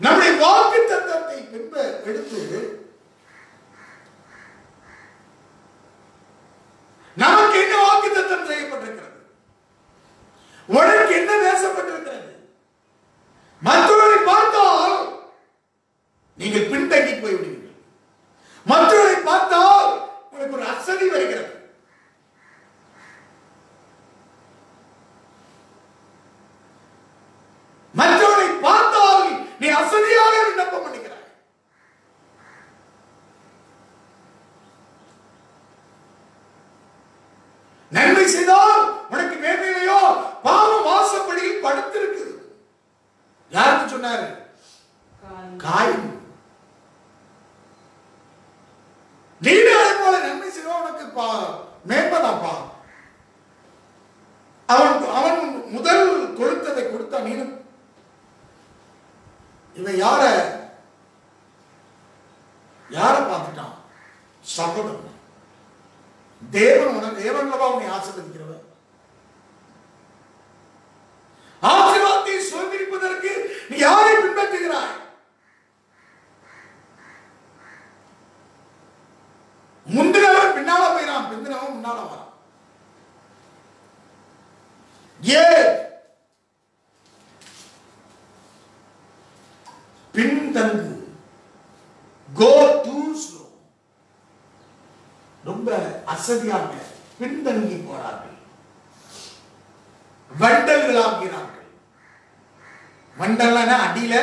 [SPEAKER 2] நம்முடைய வாக்கு தத்தத்தை பின்ப எடுத்து நமக்கு என்ன வாக்கு தத்தம் செய்யப்பட்டிருக்கிறது? உனக்கு என்ன பேசப்பட்டிருக்கிறது? மற்றவர்களை பார்த்தால் நீங்கள் பின்தங்கி போய்விடுவீர்கள். மற்றவர்களை பார்த்தால் உங்களுக்கு ஒரு அசதி வருகிறது. அவன் முதல் கொளுத்ததை கொடுத்தான். நீனும் இவன் யார பார்த்துட்டான்? சகோதரன். தேவன்லவா உன்னை ஆசீர்வதிக்கிறவர். ஆசீர்வாதத்தை சுதந்திரிப்பதற்கு நீ யாரை பின்பற்றுகிறாய்? முந்தினவன் பின்னால போயிடான், பிந்தினவன் முன்னால வரான். பின்தங்கு, go too slow. ரொம்ப அசதியாக பின்தங்கி போறார்கள், வண்டல்களாகிறார்கள். வண்டல்னா அடியில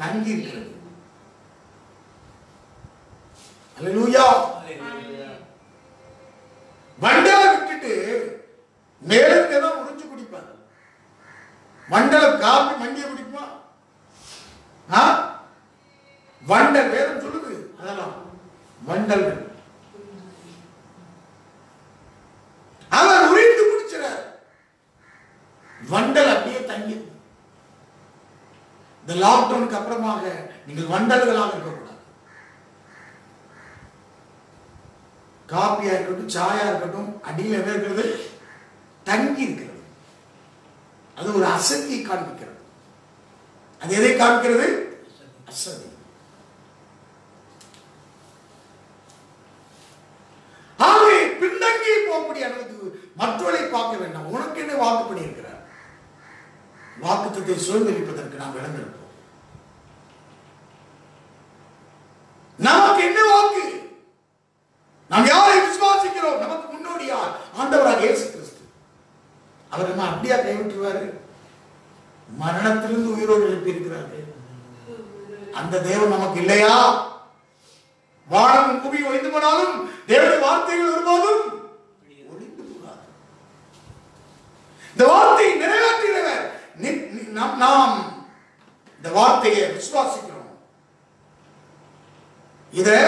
[SPEAKER 2] தங்கி இருக்கிறது. அல்லேலூயா. வண்டலை விட்டுட்டு மேலும் ஏதோ உறிஞ்சு குடிப்பார். வண்டலை காப்பி மண்டிய குடிப்பா. வண்டல் வேதம் சொல்லுது, அதெல்லாம் வண்டல்கள். அவர் உறிந்து குடிச்சார். வண்டல் அப்படியே தங்கி. இந்த லாக்டவுனுக்கு அப்புறமாக நீங்கள் வண்டல்களாக இருக்கக்கூடாது. காப்பியா இருக்கட்டும், சாயா இருக்கட்டும், அடியில் என்ன இருக்கிறது? தங்கி இருக்கிறது. அது ஒரு அசதியை காண்பிக்கிறது. அது எதை காண்பிக்கிறது? அசதி. ஆகவே பின்தங்கி போகக்கூடிய அளவுக்கு மற்றவர்களை பார்க்க வேண்டாம். உனக்கு என்ன வாக்கு பண்ணி இருக்கிறார்? வாக்குத்தத்தை சுதந்திரிப்பதற்கு நாம் இழந்திருப்போம். நமக்கு என்ன வாக்கு? நாம் யாரை விசுவாசிக்கிறோம்? நமக்கு முன்னோடியார் ஆண்டவராக இயேசு கிறிஸ்து. அவர் என்ன அப்படியா கைவிட்டுருவாரு? மரணத்திலிருந்து உயிரோடு எழுப்பி இருக்கிறாரு. அந்த தேவன் நமக்கு இல்லையா? வானம் பூமி ஒழிந்து போனாலும் தேவனுடைய வார்த்தைகள் ஒருபோதும் ஒழிந்து போகாது. இந்த வார்த்தையை நிறைவேற்றுகிறவர். நாம் இந்த வார்த்தையை விசுவாசிக்கிறோம், இதை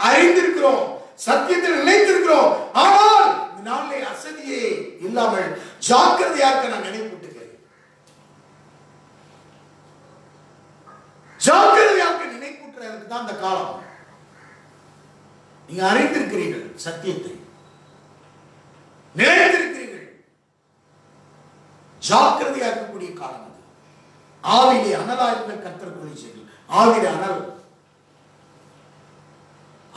[SPEAKER 2] அறிந்திருக்கிறோம், சத்தியத்தில் நினைத்திருக்கிறோம். ஆனால் இந்த நாளிலே அசதியே இல்லாமல் ஜாக்கிரதையாக நான் நினைப்பூட்டுகிறேன். ஜாக்கிரதையாக நினைப்பூட்டுறதுக்கு தான் இந்த காலம். நீங்க அறிந்திருக்கிறீர்கள், சத்தியத்தை நினைத்திருக்கிறீர்கள். ஜாக்கிரதையாக்கக்கூடிய காலம் அது. ஆவிலே அனலாயிருந்த கர்த்தர் கொலை செய்யும். ஆவிலே அனல்.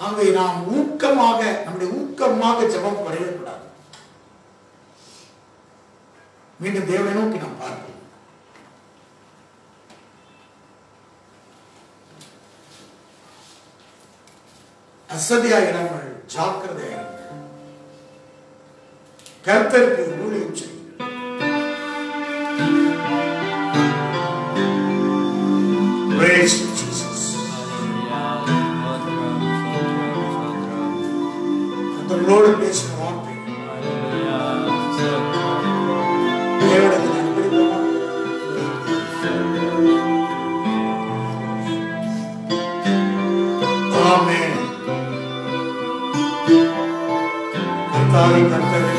[SPEAKER 2] அங்கே நாம் ஊக்கமாக, நம்முடைய ஊக்கமாக ஜெபம் படையக்கூடாது. மீண்டும் தேவனை நோக்கி நாம் பார்ப்போம். அசதியாகிறார்கள், ஜாக்கிரதையாகிறார்கள். கர்த்தருக்கு ஊழியம் செய்யுங்கள். Praise Jesus. கர்த்தரோடு பேசின வார்த்தை தேவனுக்கு நன்றிப்போமா? ஆமென். கர்த்தாவே, கர்த்தரே,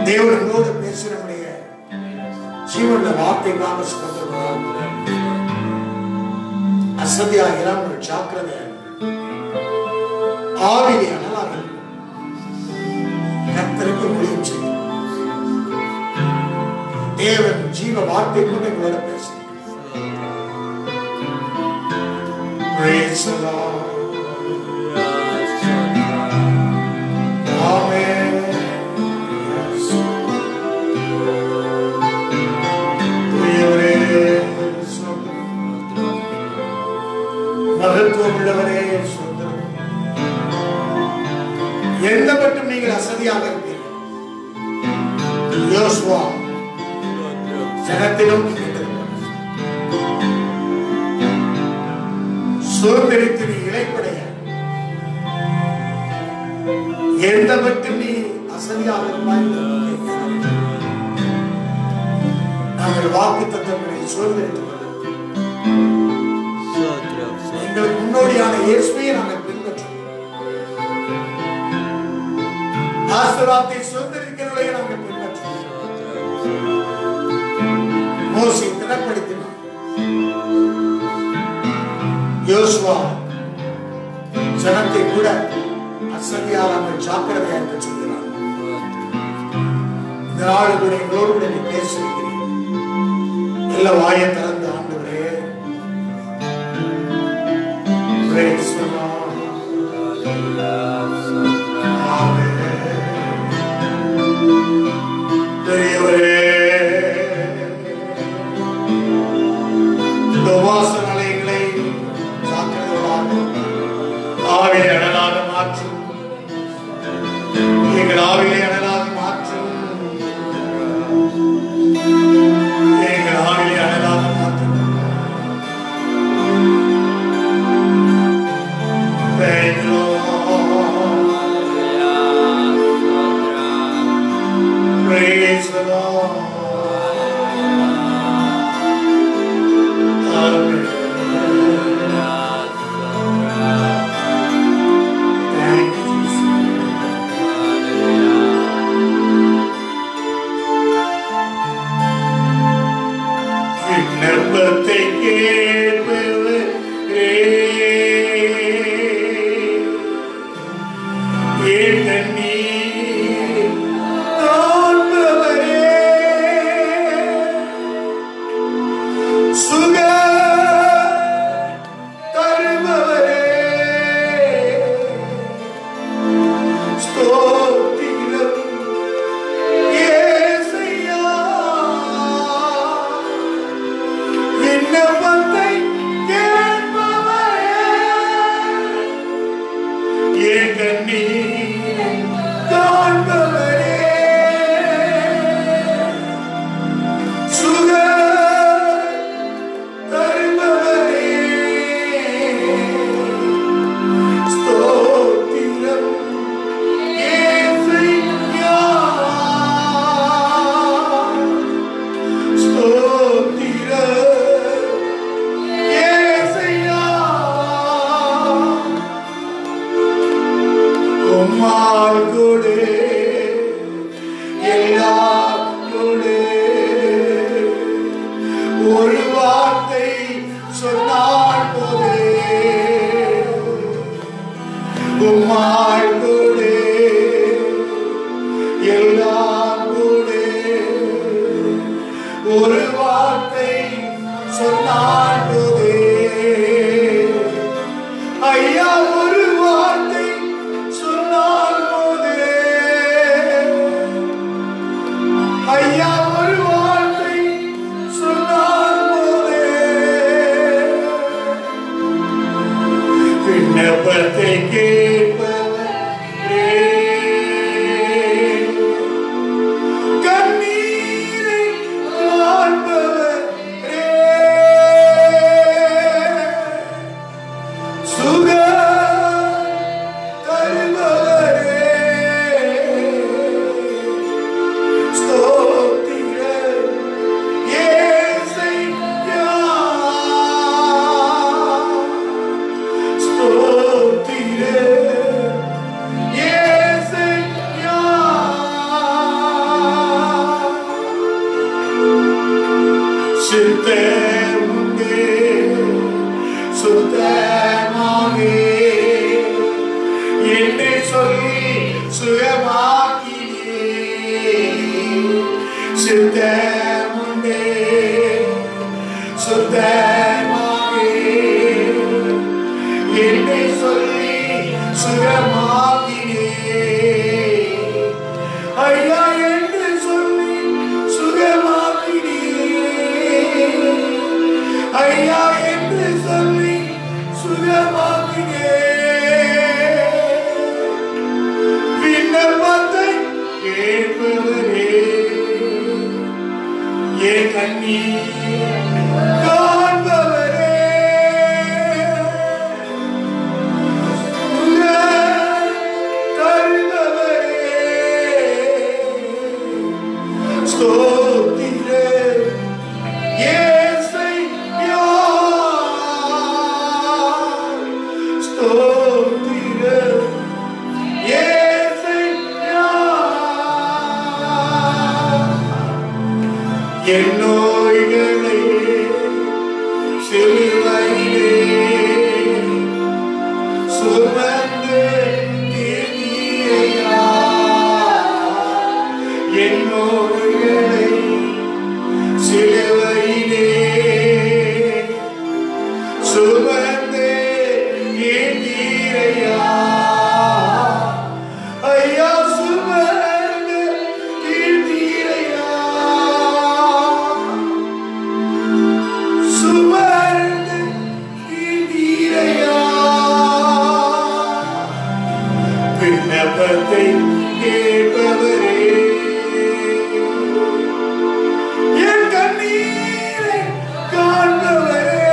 [SPEAKER 2] தேவனோடு பேசுறவனுடைய ஜீவனுள்ள வார்த்தைக்காக ஸ்தோத்திரம். அசதியாக இல்லாமல் ஜாக்கிரதையாக ஆவிலே அனலாக கர்த்தருக்கு ஊழியம் செய்யும். தேவன் ஜீவ வார்த்தை கொண்டு எங்களோட பேசுகிறார். Praise the Lord. Amen. Yes. மகத்துவம் உள்ளவரே சோதரம். எந்த மட்டும் நீங்கள் அசதியாக இருப்பீர்கள். யோசுவா ஜனத்திலும் சுதந்திரித்து நீ இளைப்படைய எந்த மட்டும் நீ அசதியாக இருப்பாய். நாங்கள் வாக்கு தத்தங்களை சுதந்திரித்துக் எங்களுக்கு முன்னோடியான இயேசுவை நாங்கள் பின்பற்றோம். ஆசீர்வாதத்தை சுதந்திரிக்கிறவர்களை நாங்கள் பின்பற்றுவோம். மோசே திடப்படுத்தினார். யோசுவா ஜனத்தை கூட அசதியாராமல் ஜாக்கிரதையா இருக்க சொல்கிறார். இந்த நாள் கூட எங்களோடு கூட நீ பேசுகிறீர்கள். எல்லா வாயை திறந்த ஆண்டவரே, praise the Lord. பெரியவரே, இந்த வாசல் நிலையங்களை ஜாக்கிரதையாக ஆவிலை அனலாக மாற்றும். எங்கள் ஆவிலை அனலாக மாற்றும். எங்கள் ஆவிலை அனலாக மாற்றும். Thank you, Lord. Praise the Lord. Thank you, Jesus. விண்ணப்பத்தை கேட்பவரே, என் கண்ணீர் காண்பவரே, சுகம் தருபவரே, ஸ்தோத்திரம் இயேசுயா. விண்ணப்பத்தை கேட்பவரே, என் கண்ணீர் காண்பவரே, சுகம் தருபவரே, ஸ்தோத்திரம் இயேசுயா. ஸ்தோத்திரம் இயேசுயா. உம்மால் கொடு, எல்லாம் கொடு. ஒரு வார்த்தை சொன்னால் போதே. உம்மால் கொடு, எல்லாம் கொடு. ஒரு வார்த்தை சொன்னால் போதே. ஐயா, ஒரு வார்த்தை சொன்னால் போதே. ஐயா, ஒரு வார்த்தை சொன்னால் போதே. விண்ணப்பத்தை கேட்பவரே, கண்ணீரை காண்பவரே, சுகம் தருபவரே, ஸ்தோத்திரம் இயேசுயா. ஸ்தோத்திரம் இயேசுயா. சித்தமுண்டே சுத்தமாகவே என்னை சொல்லி சுகமாக்கினே. சித்தமுண்டே சுத்தமாகவே என்னை சொல்லி சுகமாக்கினே. ஐயா, என்று சொல்லி சுகமாக்கினே. ஐயா, என்று சொல்லி சுகமாக்கினே. விண்ணப்பத்தை கேட்பவரே, என் கண்ணீர் காண்பவரே, சுகம் தருபவரே, ஸ்தோத்திரம் இயேசுயா. ஸ்தோத்திரம் இயேசுயா.
[SPEAKER 3] என் நோய்களை சிலுவையிலே சுமந்து தீர்த்தீரையா. என் நோய்களை சிலுவையிலே சுமந்து தீர்த்தீரையா. ஐயா சுமந்து தீர்த்தீரையா. சுமந்து தீர்த்தீரையா. விண்ணப்பத்தை கேட்பவரே, என் கண்ணீரை காண்பவரே,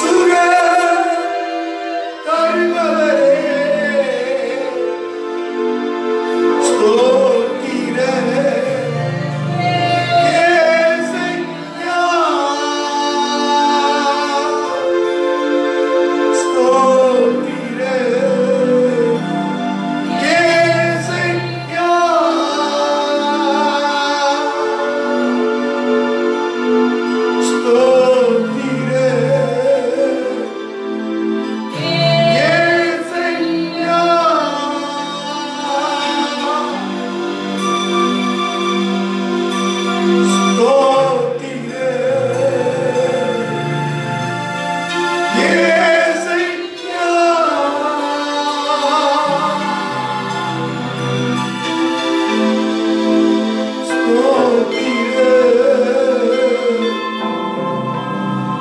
[SPEAKER 3] சுகம் தருபவரே, ஸ்தோத்திரமே இயேசுயா. ஸ்தோத்திரமே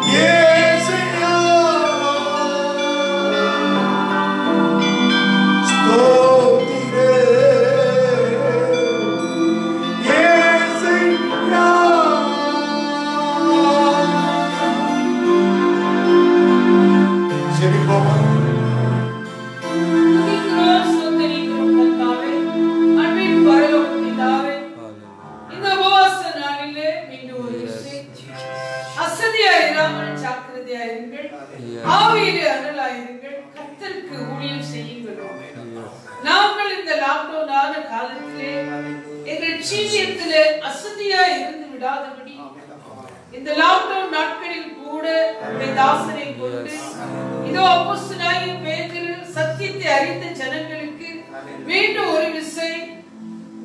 [SPEAKER 3] இயேசுயா.
[SPEAKER 1] இந்த லாக்டவுன் நாட்களில் கூட தாசனை கொண்டு இதோ அப்போஸ்தலனாகிய பேதுரு சத்தியத்தை அறிந்த ஜனங்களுக்கு மீண்டும் ஒரு விசை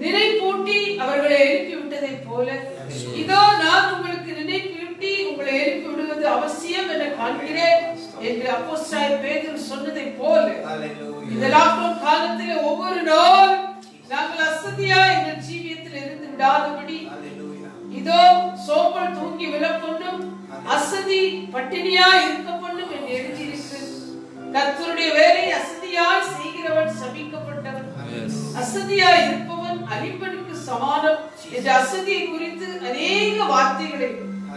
[SPEAKER 1] நினைப்பூட்டி அவர்களை எழுப்பி விட்டதை போல இதோ நான் உங்களுக்கு நினைப்பூட்டி உங்களை எழுப்பி விடுவது அவசியம் என காண்கிறேன் என்று அப்போஸ்தலனாகிய பேதுரு சொன்னதை போல இந்த லாக்டவுன் காலத்திலே ஒவ்வொரு நாள் நாங்கள் அசதியா எங்கள் ஜீவியத்தில் இருந்து விடாதபடி இதோ சோம்பல் தூங்கி விழக்கொண்டும் அசதி பட்டினியா இருக்கப்படும் என்று எழுதியிருக்கு. கர்த்தருடைய வேலை அசதியாய் செய்கிறவன் சபிக்கப்பட்டவன், அசதியாய் இருப்பவன் அழிப்பனுக்கு சமானம் என்ற அசதியை குறித்து அநேக வார்த்தைகளை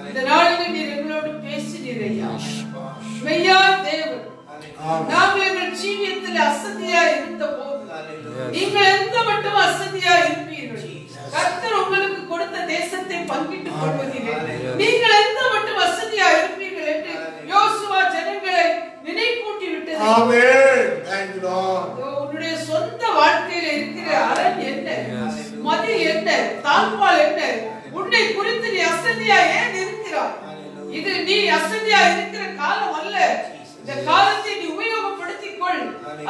[SPEAKER 1] இந்த நாளில் நீர் எங்களோடு பேசினீர் ஐயா. மெய்யா தேவன், நாங்கள் எங்கள் ஜீவியத்தில் அசதியா இருந்த போது நீங்கள் எந்த மட்டும் அசதியா இருப்பீர்கள். கர்த்தர் உங்களுக்கு கொடுத்த தேசத்தை பங்கிட்டுக் கொள்வதிலே நீங்கள் எந்த மட்டும் வசதியா இருப்பீர்கள் என்று யோசுவா ஜனங்களை நினைப்பூட்டி விட்டது.
[SPEAKER 3] ஆமென். Thank you Lord.
[SPEAKER 1] உன்னுடைய சொந்த வாழ்க்கையில இருக்கிற அரண் என்ன, மதில் என்ன, தாழ்பால் என்ன, உன்னை குறித்து நீ அசதியா ஏன் இருக்கிறாய்? இது நீ அசதியா இருக்கிற காலம் அல்ல. இந்த காலத்தை நீ உபயோகப்படுத்திக் கொள்.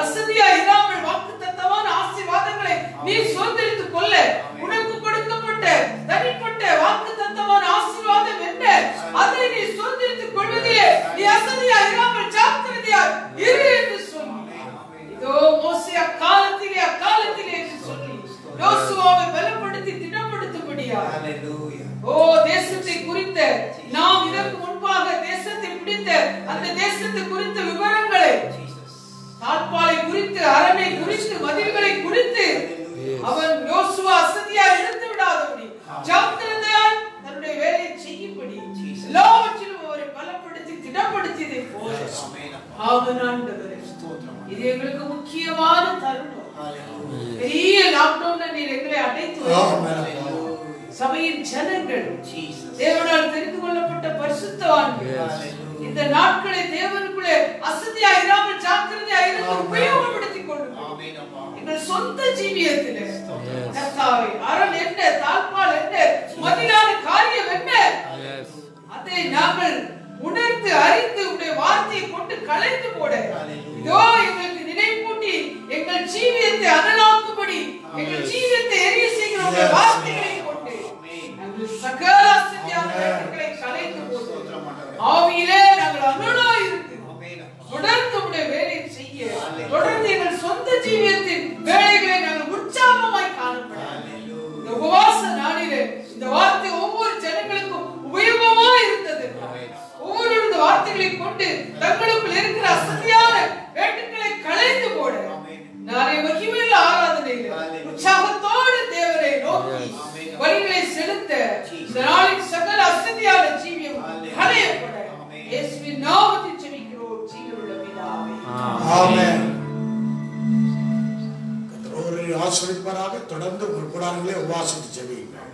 [SPEAKER 1] அசதியா இராமல் வாக்குத்தத்தமான ஆசீர்வாதங்களை நீ சுதந்திரித்துக் கொள்ள. உனக்கு கொடுக்கப்பட்ட தனிப்பட்ட வாக்குத்தத்தமான ஆசீர்வாதம் என்ன, அதை நீ சுதந்திரித்துக் கொள்வதிலே நீ அசதியா இராமல் ஜாக்கிரதையா இரு என்று சொல்லி இதோ மோசே அக்காலத்திலே என்று சொல்லி யோசுவாவை பலப்படுத்தி திடப்படுத்தும்படியா ஓ தேசத்தை குறித்த நாம் இதற்கு முன்பாக தேசத்தை பிடித்த அந்த தேசத்தை குறித்த விவரங்களை, தாழ்பாலை குறித்து, அரனை குறித்து, மதில்களை குறித்து அவன் யோசுவா அசதியா இருந்து விடாதபடி ஜாக்கிரதையாய் தன்னுடைய வேலையை செய்யும்படி எல்லாவற்றிலும் அவரை பலப்படுத்தி திடப்படுத்தியதை போல ஆண்டவரே, இது எங்களுக்கு முக்கியமான தருணம். பெரிய லாக்டவுன்ல நீர் எங்களை அடைத்து சபையின் ஜனங்கள், தேவனால் தெரிந்து கொள்ளப்பட்ட பரிசுத்தவான்கள் இந்த நாட்களை தேவனுக்குள்ளே அசதியா இராமல் ஜாக்கிரதையா இருந்து உபயோகப்படுத்திக் கொள்ளுங்கள். எங்கள் சொந்த ஜீவியத்திலே கர்த்தாவே அரண் என்ன, தாழ்பால் என்ன, மதிலான காரியம் என்ன, அதை நாங்கள் உணர்ந்து அறிந்து உடைய வார்த்தையை கொண்டு கலைந்து போட இதோ எங்களுக்கு நினைவூட்டி எங்கள் ஜீவியத்தை அனலாக்கும்படி எங்கள் ஜீவியத்தை எரிய செய்கிற உடைய வார்த்தைகளை கொண்டு நாங்கள் சகல அசத்தியான வேட்டைகளை கலைந்து போட்டு ஆவியிலே நாங்கள் அனலாய் இருந்து தொடர்ந்து உடைய வேலையை செய்ய, தொடர்ந்து எங்கள் சொந்த ஜீவியத்தின் வேலைகளை நாங்கள் உற்சாகமாய் காணப்பட இந்த உபவாச நாளிலே இந்த வார்த்தை ஒவ்வொரு ஜனங்களுக்கும் உபயோகமா இருந்தது. ஒவ்வொரு இந்த வார்த்தைகளை கொண்டு தங்களுக்குள் இருக்கிற அசதியான வேட்டுக்களை களைந்து போட நாளை மகிமையுள்ள ஆராதனையில் உற்சாகத்தோடு தேவனை நோக்கி வழிகளை செலுத்த இந்த நாளின் சகல அசதியான ஜீவியம் களையப்பட இயேசுவின் நாமத்தில் ஜெபிக்கிறோம் ஜீவனுள்ள பிதாவே.
[SPEAKER 2] ஆமென். கர்த்தர் ஒருவரை ஆசீர்வதிப்பாராக. தொடர்ந்து உங்கள் கூடாரங்களே உபவாசித்து ஜெபியுங்கள்.